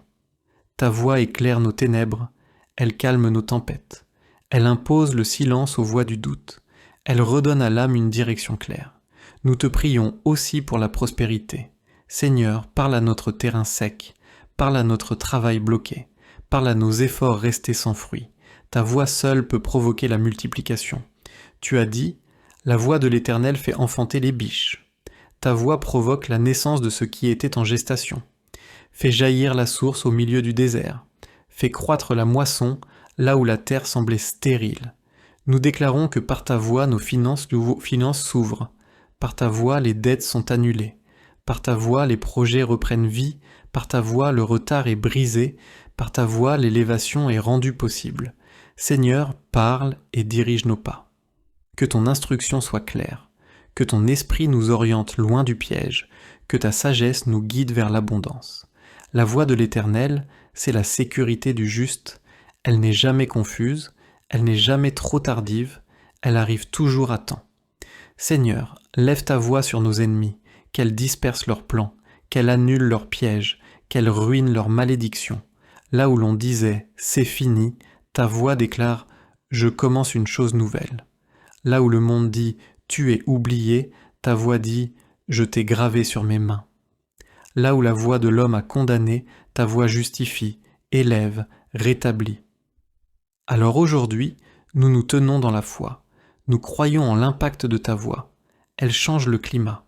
Ta voix éclaire nos ténèbres, elle calme nos tempêtes. Elle impose le silence aux voix du doute. Elle redonne à l'âme une direction claire. Nous te prions aussi pour la prospérité. Seigneur, parle à notre terrain sec, parle à notre travail bloqué, parle à nos efforts restés sans fruit. Ta voix seule peut provoquer la multiplication. Tu as dit, la voix de l'Éternel fait enfanter les biches. Ta voix provoque la naissance de ce qui était en gestation. Fais jaillir la source au milieu du désert. Fais croître la moisson là où la terre semblait stérile. Nous déclarons que par ta voix nos finances s'ouvrent. Par ta voix les dettes sont annulées. Par ta voix les projets reprennent vie. Par ta voix le retard est brisé. Par ta voix l'élévation est rendue possible. Seigneur, parle et dirige nos pas. Que ton instruction soit claire, que ton esprit nous oriente loin du piège, que ta sagesse nous guide vers l'abondance. La voix de l'Éternel, c'est la sécurité du juste, elle n'est jamais confuse, elle n'est jamais trop tardive, elle arrive toujours à temps. Seigneur, lève ta voix sur nos ennemis, qu'elle disperse leurs plans, qu'elle annule leurs pièges, qu'elle ruine leurs malédictions. Là où l'on disait « c'est fini », ta voix déclare « je commence une chose nouvelle ». Là où le monde dit « tu es oublié », ta voix dit « je t'ai gravé sur mes mains ». Là où la voix de l'homme a condamné, ta voix justifie, élève, rétablit. Alors aujourd'hui, nous nous tenons dans la foi. Nous croyons en l'impact de ta voix. Elle change le climat.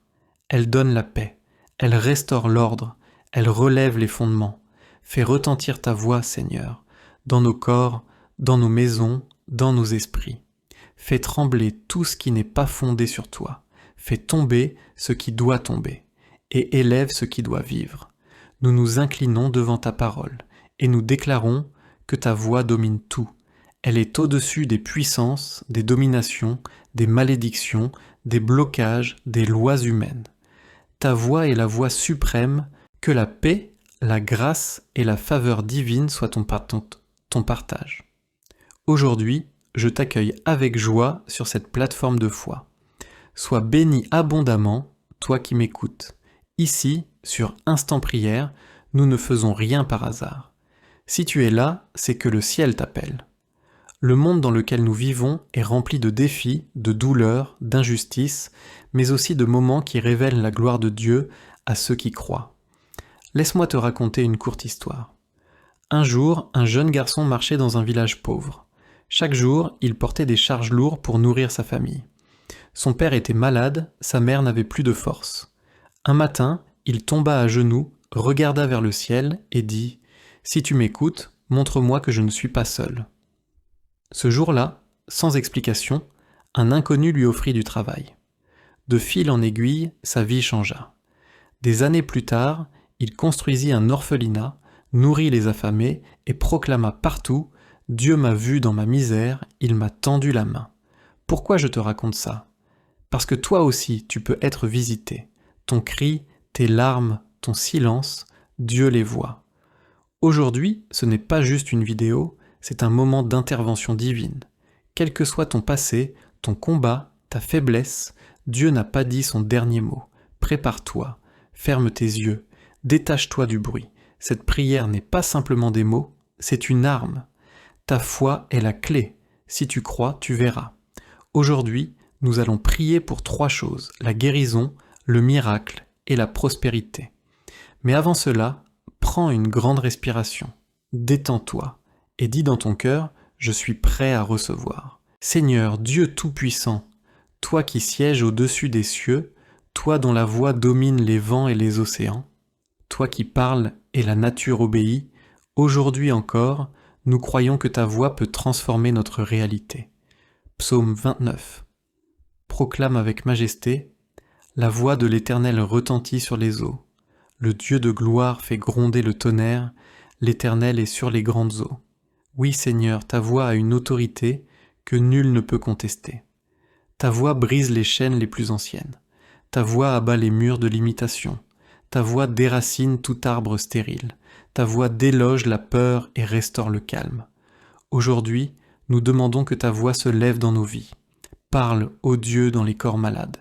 Elle donne la paix. Elle restaure l'ordre. Elle relève les fondements. Fais retentir ta voix, Seigneur, dans nos corps, dans nos maisons, dans nos esprits. Fais trembler tout ce qui n'est pas fondé sur toi. Fais tomber ce qui doit tomber, et élève ce qui doit vivre. Nous nous inclinons devant ta parole, et nous déclarons que ta voix domine tout. Elle est au-dessus des puissances, des dominations, des malédictions, des blocages, des lois humaines. Ta voix est la voix suprême, que la paix, la grâce et la faveur divine soient ton partage. Aujourd'hui, je t'accueille avec joie sur cette plateforme de foi. Sois béni abondamment, toi qui m'écoutes. Ici, sur Instant Prière, nous ne faisons rien par hasard. Si tu es là, c'est que le ciel t'appelle. Le monde dans lequel nous vivons est rempli de défis, de douleurs, d'injustices, mais aussi de moments qui révèlent la gloire de Dieu à ceux qui croient. Laisse-moi te raconter une courte histoire. Un jour, un jeune garçon marchait dans un village pauvre. Chaque jour, il portait des charges lourdes pour nourrir sa famille. Son père était malade, sa mère n'avait plus de force. Un matin, il tomba à genoux, regarda vers le ciel et dit « Si tu m'écoutes, montre-moi que je ne suis pas seul. » Ce jour-là, sans explication, un inconnu lui offrit du travail. De fil en aiguille, sa vie changea. Des années plus tard, il construisit un orphelinat, nourrit les affamés et proclama partout « Dieu m'a vu dans ma misère, il m'a tendu la main. » Pourquoi je te raconte ça ? Parce que toi aussi tu peux être visité. Ton cri, tes larmes, ton silence, Dieu les voit. Aujourd'hui, ce n'est pas juste une vidéo, c'est un moment d'intervention divine. Quel que soit ton passé, ton combat, ta faiblesse, Dieu n'a pas dit son dernier mot. Prépare-toi, ferme tes yeux, détache-toi du bruit. Cette prière n'est pas simplement des mots, c'est une arme. Ta foi est la clé. Si tu crois, tu verras. Aujourd'hui, nous allons prier pour 3 choses, la guérison, le miracle et la prospérité. Mais avant cela, Prends une grande respiration, détends-toi, et dis dans ton cœur, je suis prêt à recevoir. Seigneur, Dieu Tout-Puissant, toi qui sièges au-dessus des cieux, toi dont la voix domine les vents et les océans, toi qui parles et la nature obéit, aujourd'hui encore, nous croyons que ta voix peut transformer notre réalité. Psaume 29. Proclame avec majesté, la voix de l'Éternel retentit sur les eaux. Le Dieu de gloire fait gronder le tonnerre, l'Éternel est sur les grandes eaux. Oui Seigneur, ta voix a une autorité que nul ne peut contester. Ta voix brise les chaînes les plus anciennes. Ta voix abat les murs de l'imitation. Ta voix déracine tout arbre stérile. Ta voix déloge la peur et restaure le calme. Aujourd'hui, nous demandons que ta voix se lève dans nos vies. Parle, ô Dieu, dans les corps malades.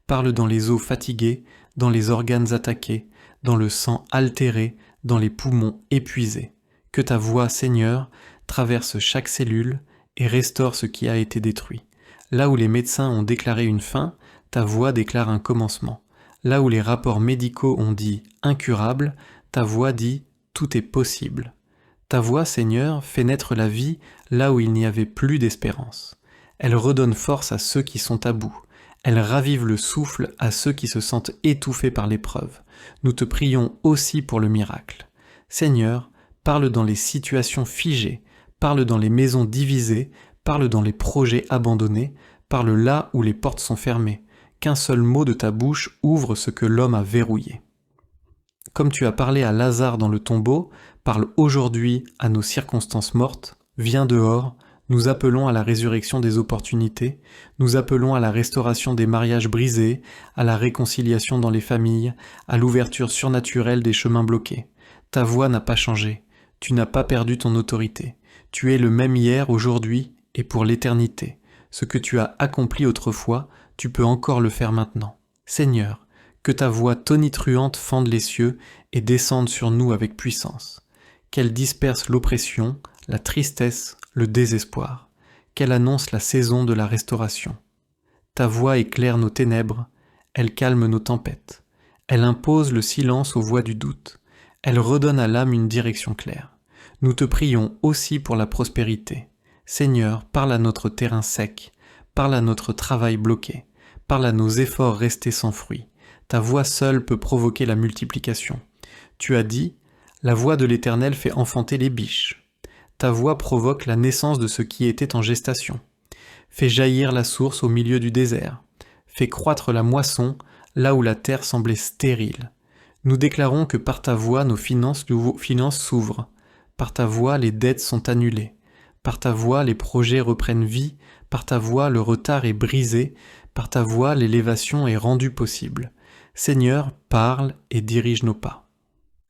Parle dans les os fatigués, dans les organes attaqués, dans le sang altéré, dans les poumons épuisés. Que ta voix, Seigneur, traverse chaque cellule et restaure ce qui a été détruit. Là où les médecins ont déclaré une fin, ta voix déclare un commencement. Là où les rapports médicaux ont dit incurable, ta voix dit tout est possible. Ta voix, Seigneur, fait naître la vie là où il n'y avait plus d'espérance. Elle redonne force à ceux qui sont à bout. Elle ravive le souffle à ceux qui se sentent étouffés par l'épreuve. Nous te prions aussi pour le miracle. Seigneur, parle dans les situations figées, parle dans les maisons divisées, parle dans les projets abandonnés, parle là où les portes sont fermées. Qu'un seul mot de ta bouche ouvre ce que l'homme a verrouillé. Comme tu as parlé à Lazare dans le tombeau, parle aujourd'hui à nos circonstances mortes, viens dehors, nous appelons à la résurrection des opportunités, nous appelons à la restauration des mariages brisés, à la réconciliation dans les familles, à l'ouverture surnaturelle des chemins bloqués. Ta voix n'a pas changé, tu n'as pas perdu ton autorité, tu es le même hier, aujourd'hui et pour l'éternité. Ce que tu as accompli autrefois, tu peux encore le faire maintenant. Seigneur, que ta voix tonitruante fende les cieux et descende sur nous avec puissance. Qu'elle disperse l'oppression, la tristesse, le désespoir. Qu'elle annonce la saison de la restauration. Ta voix éclaire nos ténèbres, elle calme nos tempêtes. Elle impose le silence aux voix du doute. Elle redonne à l'âme une direction claire. Nous te prions aussi pour la prospérité. Seigneur, parle à notre terrain sec, parle à notre travail bloqué, parle à nos efforts restés sans fruit. Ta voix seule peut provoquer la multiplication. Tu as dit, la voix de l'Éternel fait enfanter les biches. Ta voix provoque la naissance de ce qui était en gestation. Fais jaillir la source au milieu du désert. Fais croître la moisson là où la terre semblait stérile. Nous déclarons que par ta voix nos finances s'ouvrent. Par ta voix les dettes sont annulées. Par ta voix les projets reprennent vie. Par ta voix le retard est brisé. Par ta voix l'élévation est rendue possible. Seigneur, parle et dirige nos pas.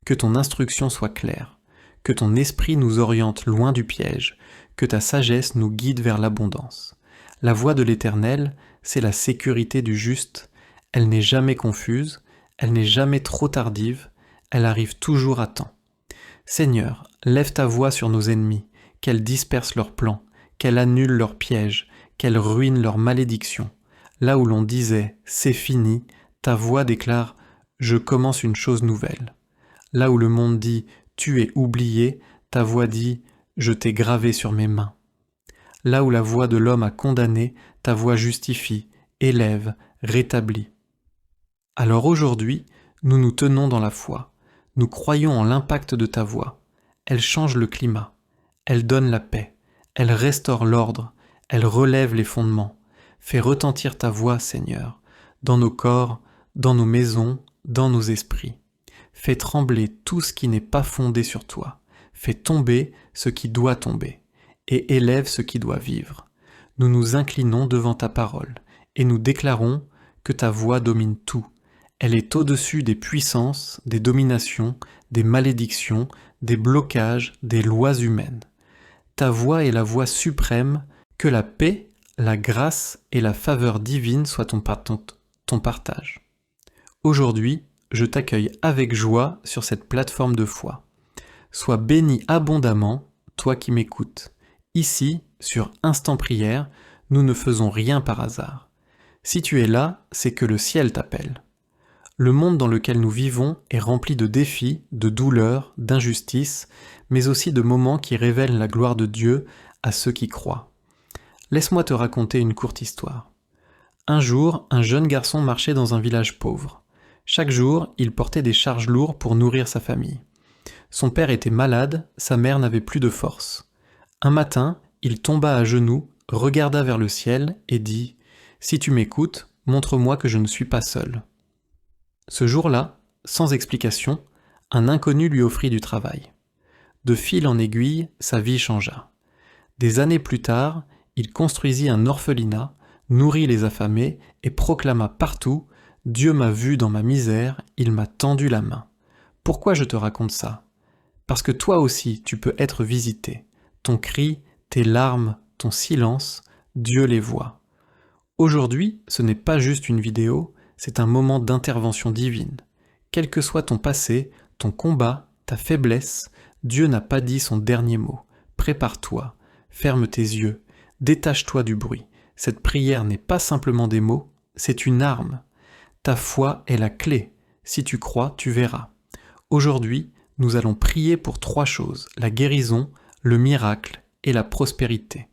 Que ton instruction soit claire. Que ton esprit nous oriente loin du piège. Que ta sagesse nous guide vers l'abondance. La voix de l'Éternel, c'est la sécurité du juste. Elle n'est jamais confuse. Elle n'est jamais trop tardive. Elle arrive toujours à temps. Seigneur, lève ta voix sur nos ennemis, qu'elle disperse leurs plans, qu'elle annule leurs pièges, qu'elle ruine leurs malédictions. Là où l'on disait « c'est fini », ta voix déclare « je commence une chose nouvelle ». Là où le monde dit « tu es oublié », ta voix dit « je t'ai gravé sur mes mains ». Là où la voix de l'homme a condamné, ta voix justifie, élève, rétablit. Alors aujourd'hui, nous nous tenons dans la foi. Nous croyons en l'impact de ta voix. Elle change le climat. Elle donne la paix. Elle restaure l'ordre. Elle relève les fondements. Fais retentir ta voix, Seigneur, dans nos corps, dans nos maisons, dans nos esprits. Fais trembler tout ce qui n'est pas fondé sur toi. Fais tomber ce qui doit tomber. Et élève ce qui doit vivre. Nous nous inclinons devant ta parole et nous déclarons que ta voix domine tout. Elle est au-dessus des puissances, des dominations, des malédictions, des blocages, des lois humaines. Ta voix est la voix suprême, que la paix, la grâce et la faveur divine soient ton partage. Aujourd'hui, je t'accueille avec joie sur cette plateforme de foi. Sois béni abondamment, toi qui m'écoutes. Ici, sur Instant Prière, nous ne faisons rien par hasard. Si tu es là, c'est que le ciel t'appelle. Le monde dans lequel nous vivons est rempli de défis, de douleurs, d'injustices, mais aussi de moments qui révèlent la gloire de Dieu à ceux qui croient. Laisse-moi te raconter une courte histoire. Un jour, un jeune garçon marchait dans un village pauvre. Chaque jour, il portait des charges lourdes pour nourrir sa famille. Son père était malade, sa mère n'avait plus de force. Un matin, il tomba à genoux, regarda vers le ciel et dit « Si tu m'écoutes, montre-moi que je ne suis pas seul. » Ce jour-là, sans explication, un inconnu lui offrit du travail. De fil en aiguille, sa vie changea. Des années plus tard, il construisit un orphelinat, nourrit les affamés et proclama partout « Dieu m'a vu dans ma misère, il m'a tendu la main. » Pourquoi je te raconte ça ? Parce que toi aussi tu peux être visité. Ton cri, tes larmes, ton silence, Dieu les voit. Aujourd'hui, ce n'est pas juste une vidéo, c'est un moment d'intervention divine. Quel que soit ton passé, ton combat, ta faiblesse, Dieu n'a pas dit son dernier mot. Prépare-toi, ferme tes yeux, détache-toi du bruit. Cette prière n'est pas simplement des mots, c'est une arme. Ta foi est la clé. Si tu crois, tu verras. Aujourd'hui, nous allons prier pour 3 choses, la guérison, le miracle et la prospérité.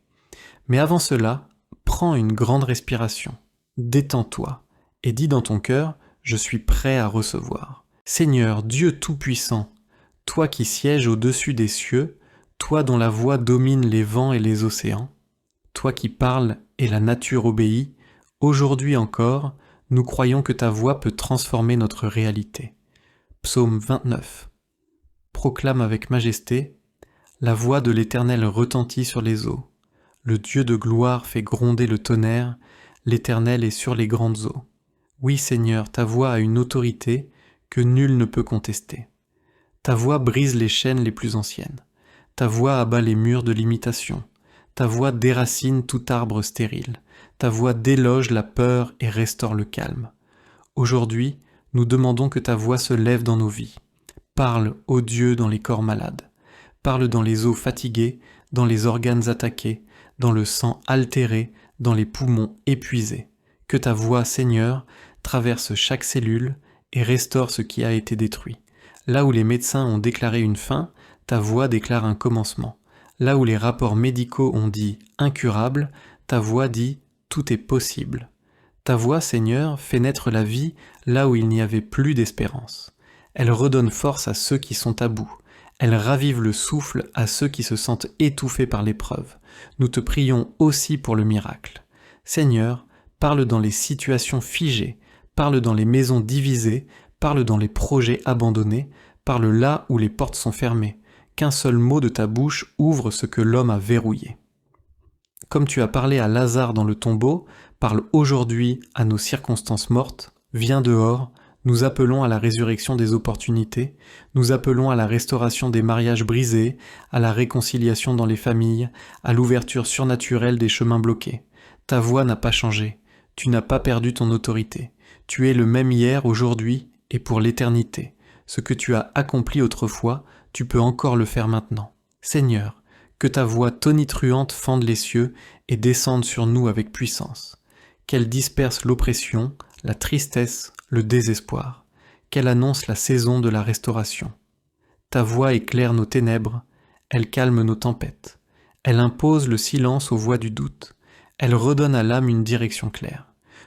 Mais avant cela, prends une grande respiration, détends-toi et dis dans ton cœur, je suis prêt à recevoir. Seigneur, Dieu Tout-Puissant, toi qui sièges au-dessus des cieux, toi dont la voix domine les vents et les océans, toi qui parles et la nature obéit, aujourd'hui encore, nous croyons que ta voix peut transformer notre réalité. Psaume 29. Proclame avec majesté, la voix de l'Éternel retentit sur les eaux. Le Dieu de gloire fait gronder le tonnerre, l'Éternel est sur les grandes eaux. Oui Seigneur, ta voix a une autorité que nul ne peut contester. Ta voix brise les chaînes les plus anciennes. Ta voix abat les murs de l'imitation. Ta voix déracine tout arbre stérile. Ta voix déloge la peur et restaure le calme. Aujourd'hui, nous demandons que ta voix se lève dans nos vies. Parle, ô Dieu, dans les corps malades. Parle dans les os fatigués, dans les organes attaqués, dans le sang altéré, dans les poumons épuisés. Que ta voix, Seigneur, traverse chaque cellule et restaure ce qui a été détruit. Là où les médecins ont déclaré une fin, ta voix déclare un commencement. Là où les rapports médicaux ont dit « incurable », ta voix dit « tout est possible ». Ta voix, Seigneur, fait naître la vie là où il n'y avait plus d'espérance. Elle redonne force à ceux qui sont à bout. Elle ravive le souffle à ceux qui se sentent étouffés par l'épreuve. Nous te prions aussi pour le miracle. Seigneur, parle dans les situations figées, parle dans les maisons divisées, parle dans les projets abandonnés, parle là où les portes sont fermées. Qu'un seul mot de ta bouche ouvre ce que l'homme a verrouillé. Comme tu as parlé à Lazare dans le tombeau, parle aujourd'hui à nos circonstances mortes, viens dehors, nous appelons à la résurrection des opportunités, nous appelons à la restauration des mariages brisés, à la réconciliation dans les familles, à l'ouverture surnaturelle des chemins bloqués. Ta voix n'a pas changé, tu n'as pas perdu ton autorité, tu es le même hier, aujourd'hui et pour l'éternité. Ce que tu as accompli autrefois, tu peux encore le faire maintenant. Seigneur, que ta voix tonitruante fende les cieux et descende sur nous avec puissance. Qu'elle disperse l'oppression, la tristesse, le désespoir. Qu'elle annonce la saison de la restauration. Ta voix éclaire nos ténèbres, elle calme nos tempêtes. Elle impose le silence aux voix du doute. Elle redonne à l'âme une direction claire.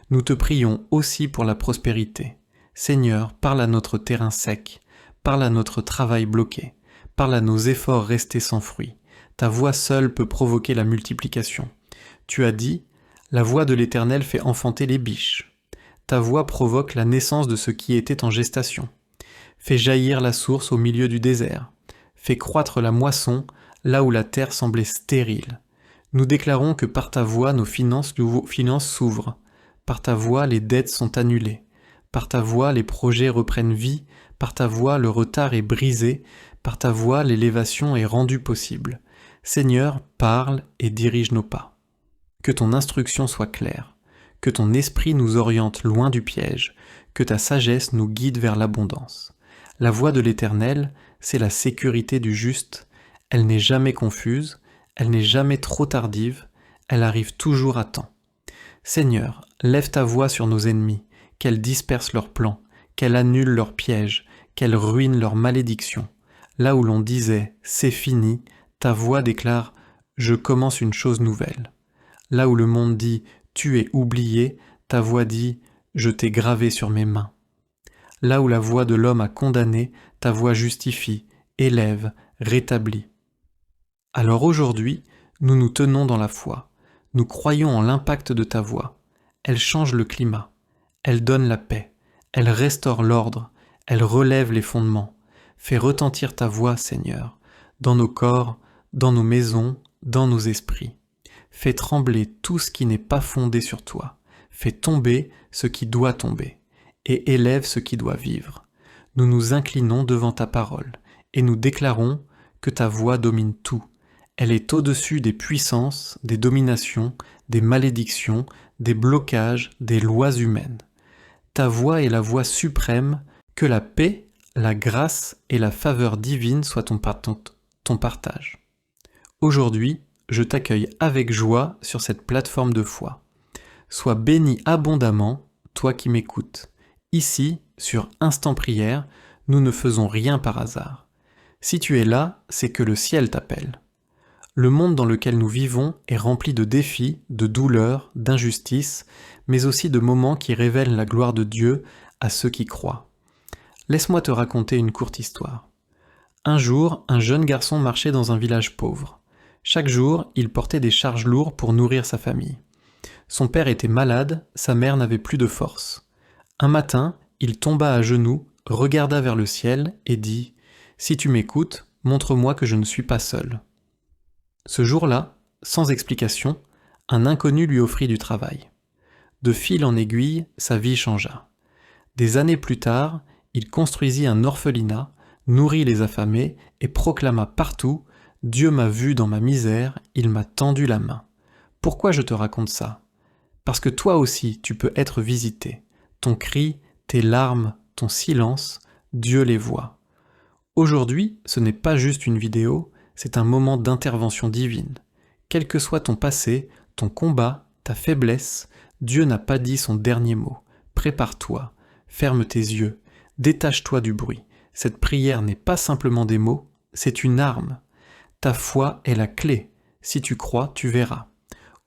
Nous te prions aussi pour la prospérité. Seigneur, parle à notre terrain sec, parle à notre travail bloqué, parle à nos efforts restés sans fruit. Ta voix seule peut provoquer la multiplication. Tu as dit, la voix de l'Éternel fait enfanter les biches. Ta voix provoque la naissance de ce qui était en gestation. Fais jaillir la source au milieu du désert. Fais croître la moisson là où la terre semblait stérile. Nous déclarons que par ta voix nos finances s'ouvrent. Par ta voix les dettes sont annulées. Par ta voix les projets reprennent vie. Par ta voix le retard est brisé. Par ta voix l'élévation est rendue possible. Seigneur, parle et dirige nos pas. Que ton instruction soit claire. Que ton esprit nous oriente loin du piège, que ta sagesse nous guide vers l'abondance. La voix de l'Éternel, c'est la sécurité du juste, elle n'est jamais confuse, elle n'est jamais trop tardive, elle arrive toujours à temps. Seigneur, lève ta voix sur nos ennemis, qu'elle disperse leurs plans, qu'elle annule leurs pièges, qu'elle ruine leurs malédictions. Là où l'on disait « c'est fini », ta voix déclare « je commence une chose nouvelle ». Là où le monde dit « tu es oublié », ta voix dit « je t'ai gravé sur mes mains ». Là où la voix de l'homme a condamné, ta voix justifie, élève, rétablit. Alors aujourd'hui, nous nous tenons dans la foi. Nous croyons en l'impact de ta voix. Elle change le climat. Elle donne la paix. Elle restaure l'ordre. Elle relève les fondements. Fais retentir ta voix, Seigneur, dans nos corps, dans nos maisons, dans nos esprits. Fais trembler tout ce qui n'est pas fondé sur toi. Fais tomber ce qui doit tomber. Et élève ce qui doit vivre. Nous nous inclinons devant ta parole, et nous déclarons que ta voix domine tout. Elle est au-dessus des puissances, des dominations, des malédictions, des blocages, des lois humaines. Ta voix est la voix suprême, que la paix, la grâce et la faveur divine soient ton partage. Aujourd'hui, je t'accueille avec joie sur cette plateforme de foi. Sois béni abondamment, toi qui m'écoutes. Ici, sur Instant Prière, nous ne faisons rien par hasard. Si tu es là, c'est que le ciel t'appelle. Le monde dans lequel nous vivons est rempli de défis, de douleurs, d'injustices, mais aussi de moments qui révèlent la gloire de Dieu à ceux qui croient. Laisse-moi te raconter une courte histoire. Un jour, un jeune garçon marchait dans un village pauvre. Chaque jour, il portait des charges lourdes pour nourrir sa famille. Son père était malade, sa mère n'avait plus de force. Un matin, il tomba à genoux, regarda vers le ciel et dit « Si tu m'écoutes, montre-moi que je ne suis pas seul. » Ce jour-là, sans explication, un inconnu lui offrit du travail. De fil en aiguille, sa vie changea. Des années plus tard, il construisit un orphelinat, nourrit les affamés et proclama partout « Dieu m'a vu dans ma misère, il m'a tendu la main. » Pourquoi je te raconte ça ? Parce que toi aussi, tu peux être visité. Ton cri, tes larmes, ton silence, Dieu les voit. Aujourd'hui, ce n'est pas juste une vidéo, c'est un moment d'intervention divine. Quel que soit ton passé, ton combat, ta faiblesse, Dieu n'a pas dit son dernier mot. Prépare-toi, ferme tes yeux, détache-toi du bruit. Cette prière n'est pas simplement des mots, c'est une arme. Ta foi est la clé. Si tu crois, tu verras.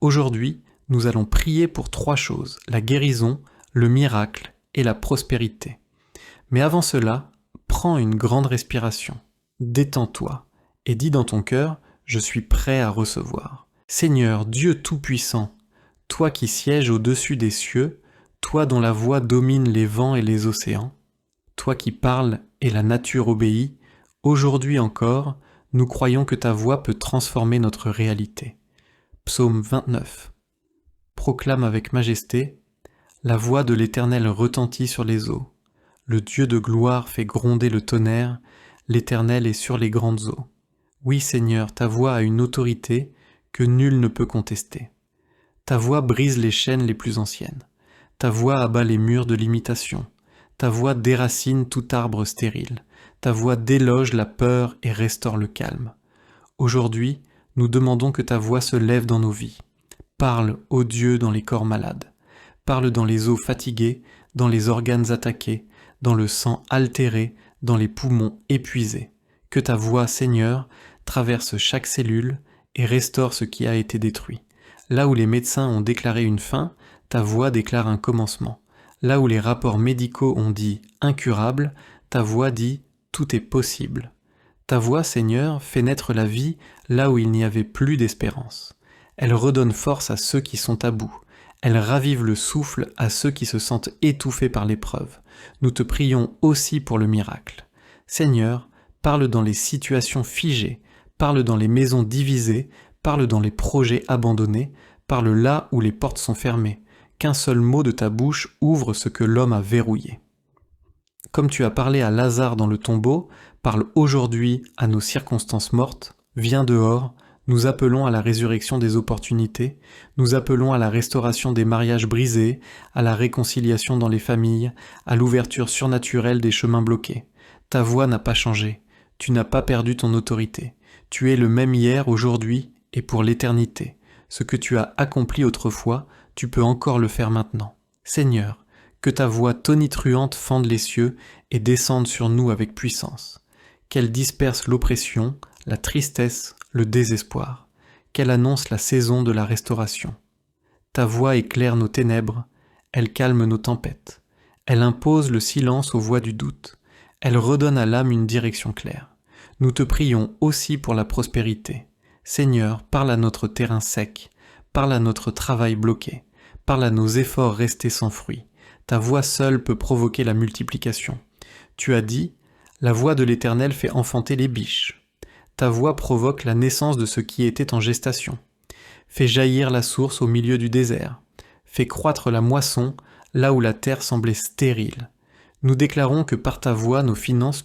Aujourd'hui, nous allons prier pour 3 choses, la guérison, le miracle et la prospérité. Mais avant cela, prends une grande respiration, détends-toi et dis dans ton cœur « Je suis prêt à recevoir ». Seigneur, Dieu Tout-Puissant, toi qui sièges au-dessus des cieux, toi dont la voix domine les vents et les océans, toi qui parles et la nature obéit, aujourd'hui encore, nous croyons que ta voix peut transformer notre réalité. Psaume 29. Proclame avec majesté, la voix de l'Éternel retentit sur les eaux. Le Dieu de gloire fait gronder le tonnerre, l'Éternel est sur les grandes eaux. Oui Seigneur, ta voix a une autorité que nul ne peut contester. Ta voix brise les chaînes les plus anciennes. Ta voix abat les murs de l'imitation. Ta voix déracine tout arbre stérile. Ta voix déloge la peur et restaure le calme. Aujourd'hui, nous demandons que ta voix se lève dans nos vies. Parle, ô Dieu, dans les corps malades. Parle dans les os fatigués, dans les organes attaqués, dans le sang altéré, dans les poumons épuisés. Que ta voix, Seigneur, traverse chaque cellule et restaure ce qui a été détruit. Là où les médecins ont déclaré une fin, ta voix déclare un commencement. Là où les rapports médicaux ont dit « incurable », ta voix dit « tout est possible ». Ta voix, Seigneur, fait naître la vie là où il n'y avait plus d'espérance. Elle redonne force à ceux qui sont à bout. Elle ravive le souffle à ceux qui se sentent étouffés par l'épreuve. Nous te prions aussi pour le miracle. Seigneur, parle dans les situations figées, parle dans les maisons divisées, parle dans les projets abandonnés, parle là où les portes sont fermées. Qu'un seul mot de ta bouche ouvre ce que l'homme a verrouillé. Comme tu as parlé à Lazare dans le tombeau, parle aujourd'hui à nos circonstances mortes, viens dehors, nous appelons à la résurrection des opportunités, nous appelons à la restauration des mariages brisés, à la réconciliation dans les familles, à l'ouverture surnaturelle des chemins bloqués. Ta voix n'a pas changé, tu n'as pas perdu ton autorité, tu es le même hier, aujourd'hui et pour l'éternité. Ce que tu as accompli autrefois, tu peux encore le faire maintenant. Seigneur, Que ta voix tonitruante fende les cieux et descende sur nous avec puissance. Qu'elle disperse l'oppression, la tristesse, le désespoir. Qu'elle annonce la saison de la restauration. Ta voix éclaire nos ténèbres, elle calme nos tempêtes. Elle impose le silence aux voix du doute. Elle redonne à l'âme une direction claire. Nous te prions aussi pour la prospérité. Seigneur, parle à notre terrain sec, parle à notre travail bloqué, parle à nos efforts restés sans fruit. Ta voix seule peut provoquer la multiplication. Tu as dit, la voix de l'Éternel fait enfanter les biches. Ta voix provoque la naissance de ce qui était en gestation. Fais jaillir la source au milieu du désert. Fais croître la moisson là où la terre semblait stérile. Nous déclarons que par ta voix nos finances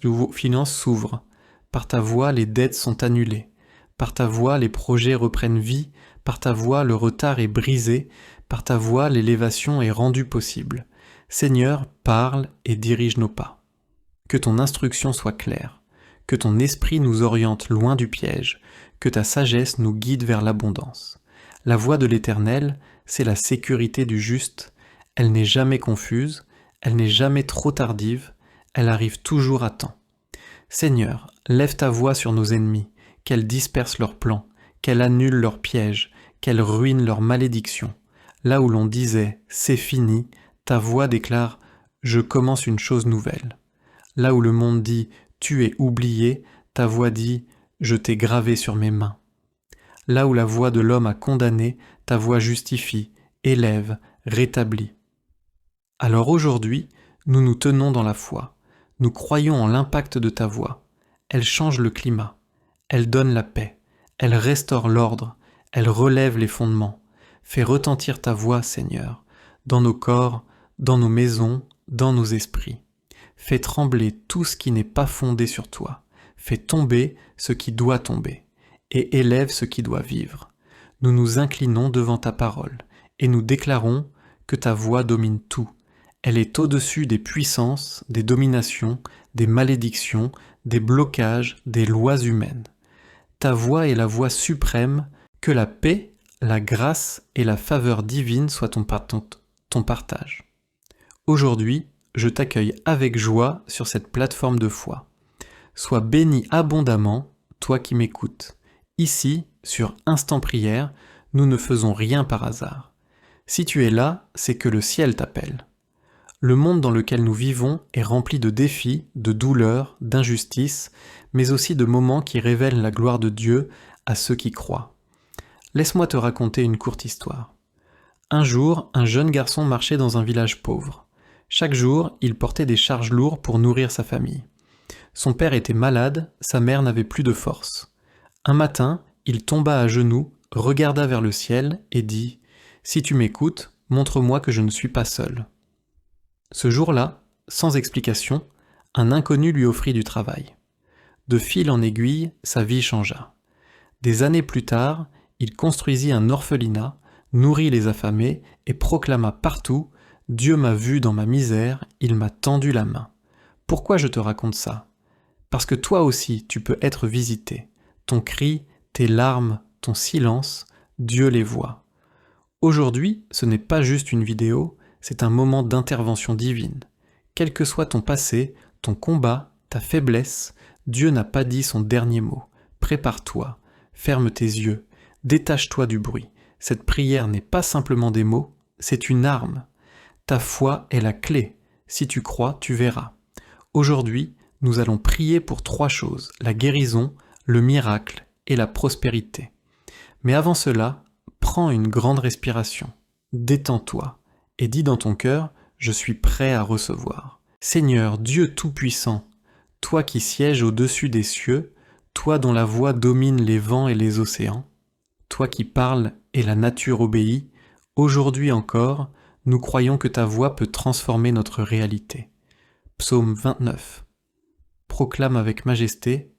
s'ouvrent. Par ta voix les dettes sont annulées. Par ta voix les projets reprennent vie. Par ta voix le retard est brisé. Par ta voix l'élévation est rendue possible. Seigneur, parle et dirige nos pas. Que ton instruction soit claire. Que ton esprit nous oriente loin du piège. Que ta sagesse nous guide vers l'abondance. La voix de l'Éternel, c'est la sécurité du juste. Elle n'est jamais confuse, elle n'est jamais trop tardive, elle arrive toujours à temps. Seigneur, lève ta voix sur nos ennemis, qu'elle disperse leurs plans, qu'elle annule leurs pièges, qu'elle ruine leurs malédictions. Là où l'on disait « c'est fini », ta voix déclare « je commence une chose nouvelle ». Là où le monde dit « tu es oublié », ta voix dit « je t'ai gravé sur mes mains ». Là où la voix de l'homme a condamné, ta voix justifie, élève, rétablit. Alors aujourd'hui, nous nous tenons dans la foi. Nous croyons en l'impact de ta voix. Elle change le climat. Elle donne la paix. Elle restaure l'ordre. Elle relève les fondements. Fais retentir ta voix, Seigneur, dans nos corps, dans nos maisons, dans nos esprits. Fais trembler tout ce qui n'est pas fondé sur toi. Fais tomber ce qui doit tomber. Et élève ce qui doit vivre. Nous nous inclinons devant ta parole, et nous déclarons que ta voix domine tout. Elle est au-dessus des puissances, des dominations, des malédictions, des blocages, des lois humaines. Ta voix est la voix suprême, que la paix, la grâce et la faveur divine soient ton partage. Aujourd'hui, je t'accueille avec joie sur cette plateforme de foi. Sois béni abondamment, toi qui m'écoutes. Ici, sur Instant Prière, nous ne faisons rien par hasard. Si tu es là, c'est que le ciel t'appelle. Le monde dans lequel nous vivons est rempli de défis, de douleurs, d'injustices, mais aussi de moments qui révèlent la gloire de Dieu à ceux qui croient. Laisse-moi te raconter une courte histoire. Un jour, un jeune garçon marchait dans un village pauvre. Chaque jour, il portait des charges lourdes pour nourrir sa famille. Son père était malade, sa mère n'avait plus de force. Un matin, il tomba à genoux, regarda vers le ciel et dit « Si tu m'écoutes, montre-moi que je ne suis pas seul. » Ce jour-là, sans explication, un inconnu lui offrit du travail. De fil en aiguille, sa vie changea. Des années plus tard, il construisit un orphelinat, nourrit les affamés et proclama partout « Dieu m'a vu dans ma misère, il m'a tendu la main. » Pourquoi je te raconte ça ? Parce que toi aussi tu peux être visité. Ton cri, tes larmes, ton silence, Dieu les voit. Aujourd'hui, ce n'est pas juste une vidéo, c'est un moment d'intervention divine. Quel que soit ton passé, ton combat, ta faiblesse, Dieu n'a pas dit son dernier mot. Prépare-toi, ferme tes yeux, détache-toi du bruit. Cette prière n'est pas simplement des mots, c'est une arme. Ta foi est la clé. Si tu crois, tu verras. Aujourd'hui, nous allons prier pour 3 choses, la guérison, le miracle et la prospérité. Mais avant cela, prends une grande respiration, détends-toi et dis dans ton cœur « Je suis prêt à recevoir ». Seigneur Dieu Tout-Puissant, toi qui sièges au-dessus des cieux, toi dont la voix domine les vents et les océans, toi qui parles et la nature obéit, aujourd'hui encore, nous croyons que ta voix peut transformer notre réalité. Psaume 29. Proclame avec majesté,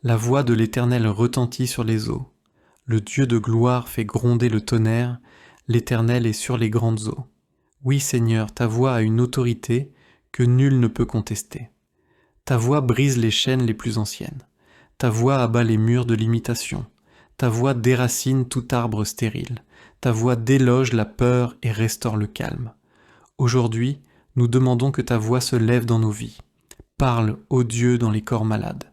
la voix de l'Éternel retentit sur les eaux. Le Dieu de gloire fait gronder le tonnerre, l'Éternel est sur les grandes eaux. Oui Seigneur, ta voix a une autorité que nul ne peut contester. Ta voix brise les chaînes les plus anciennes. Ta voix abat les murs de l'imitation. Ta voix déracine tout arbre stérile. Ta voix déloge la peur et restaure le calme. Aujourd'hui, nous demandons que ta voix se lève dans nos vies. Parle, ô Dieu, dans les corps malades.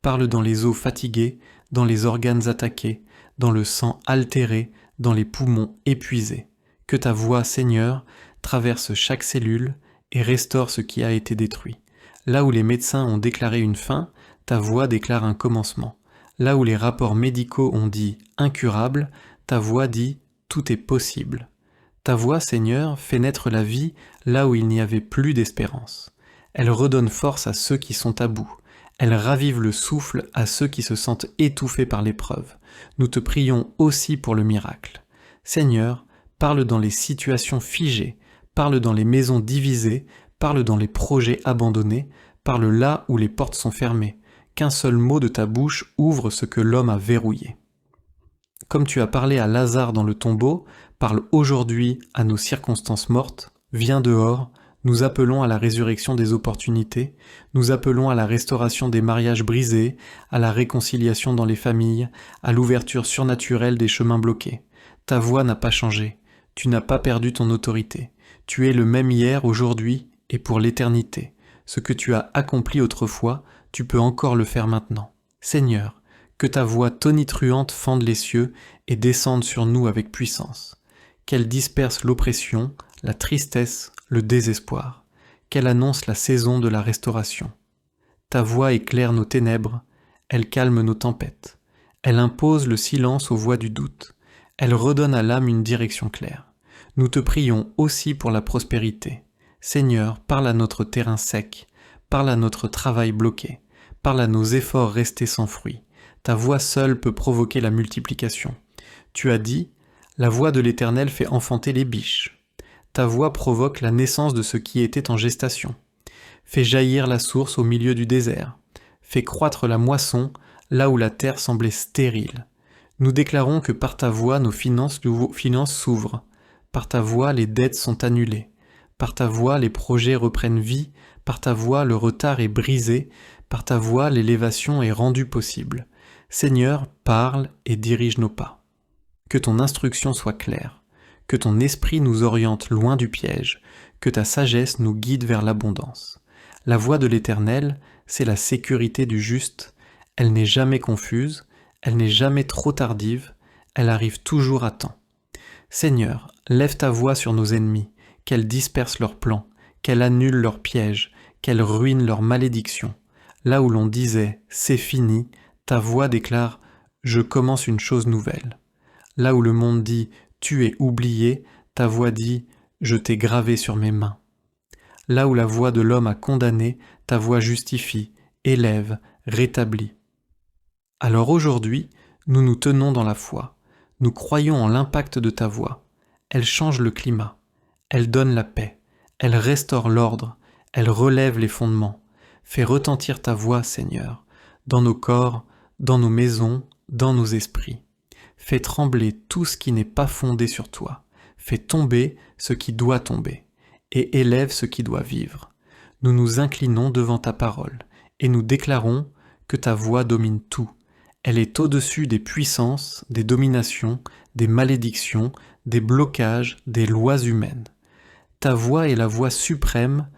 Parle dans les os fatigués, dans les organes attaqués, dans le sang altéré, dans les poumons épuisés. Que ta voix, Seigneur, traverse chaque cellule et restaure ce qui a été détruit. Là où les médecins ont déclaré une fin, ta voix déclare un commencement. Là où les rapports médicaux ont dit incurable, ta voix dit tout est possible. Ta voix, Seigneur, fait naître la vie là où il n'y avait plus d'espérance. Elle redonne force à ceux qui sont à bout. Elle ravive le souffle à ceux qui se sentent étouffés par l'épreuve. Nous te prions aussi pour le miracle. Seigneur, parle dans les situations figées, parle dans les maisons divisées, parle dans les projets abandonnés, parle là où les portes sont fermées. Qu'un seul mot de ta bouche ouvre ce que l'homme a verrouillé. Comme tu as parlé à Lazare dans le tombeau, parle aujourd'hui à nos circonstances mortes, viens dehors, nous appelons à la résurrection des opportunités, nous appelons à la restauration des mariages brisés, à la réconciliation dans les familles, à l'ouverture surnaturelle des chemins bloqués. Ta voix n'a pas changé, tu n'as pas perdu ton autorité, tu es le même hier, aujourd'hui et pour l'éternité. Ce que tu as accompli autrefois, tu peux encore le faire maintenant. Seigneur, que ta voix tonitruante fende les cieux et descende sur nous avec puissance. Qu'elle disperse l'oppression, la tristesse, le désespoir. Qu'elle annonce la saison de la restauration. Ta voix éclaire nos ténèbres, elle calme nos tempêtes. Elle impose le silence aux voix du doute. Elle redonne à l'âme une direction claire. Nous te prions aussi pour la prospérité. Seigneur, parle à notre terrain sec, parle à notre travail bloqué, parle à nos efforts restés sans fruit. Ta voix seule peut provoquer la multiplication. Tu as dit, la voix de l'Éternel fait enfanter les biches. Ta voix provoque la naissance de ce qui était en gestation. Fais jaillir la source au milieu du désert. Fais croître la moisson là où la terre semblait stérile. Nous déclarons que par ta voix nos finances s'ouvrent. Par ta voix les dettes sont annulées. Par ta voix les projets reprennent vie. Par ta voix le retard est brisé. Par ta voix l'élévation est rendue possible. Seigneur, parle et dirige nos pas. Que ton instruction soit claire, que ton esprit nous oriente loin du piège, que ta sagesse nous guide vers l'abondance. La voix de l'Éternel, c'est la sécurité du juste, elle n'est jamais confuse, elle n'est jamais trop tardive, elle arrive toujours à temps. Seigneur, lève ta voix sur nos ennemis, qu'elle disperse leurs plans, qu'elle annule leurs pièges, qu'elle ruine leurs malédictions. Là où l'on disait « c'est fini », ta voix déclare « je commence une chose nouvelle ». Là où le monde dit « tu es oublié », ta voix dit « je t'ai gravé sur mes mains ». Là où la voix de l'homme a condamné, ta voix justifie, élève, rétablit. Alors aujourd'hui, nous nous tenons dans la foi. Nous croyons en l'impact de ta voix. Elle change le climat. Elle donne la paix. Elle restaure l'ordre. Elle relève les fondements. Fais retentir ta voix, Seigneur, dans nos corps, dans nos maisons, dans nos esprits. Fais trembler tout ce qui n'est pas fondé sur toi. Fais tomber ce qui doit tomber, et élève ce qui doit vivre. Nous nous inclinons devant ta parole, et nous déclarons que ta voix domine tout. Elle est au-dessus des puissances, des dominations, des malédictions, des blocages, des lois humaines. Ta voix est la voix suprême,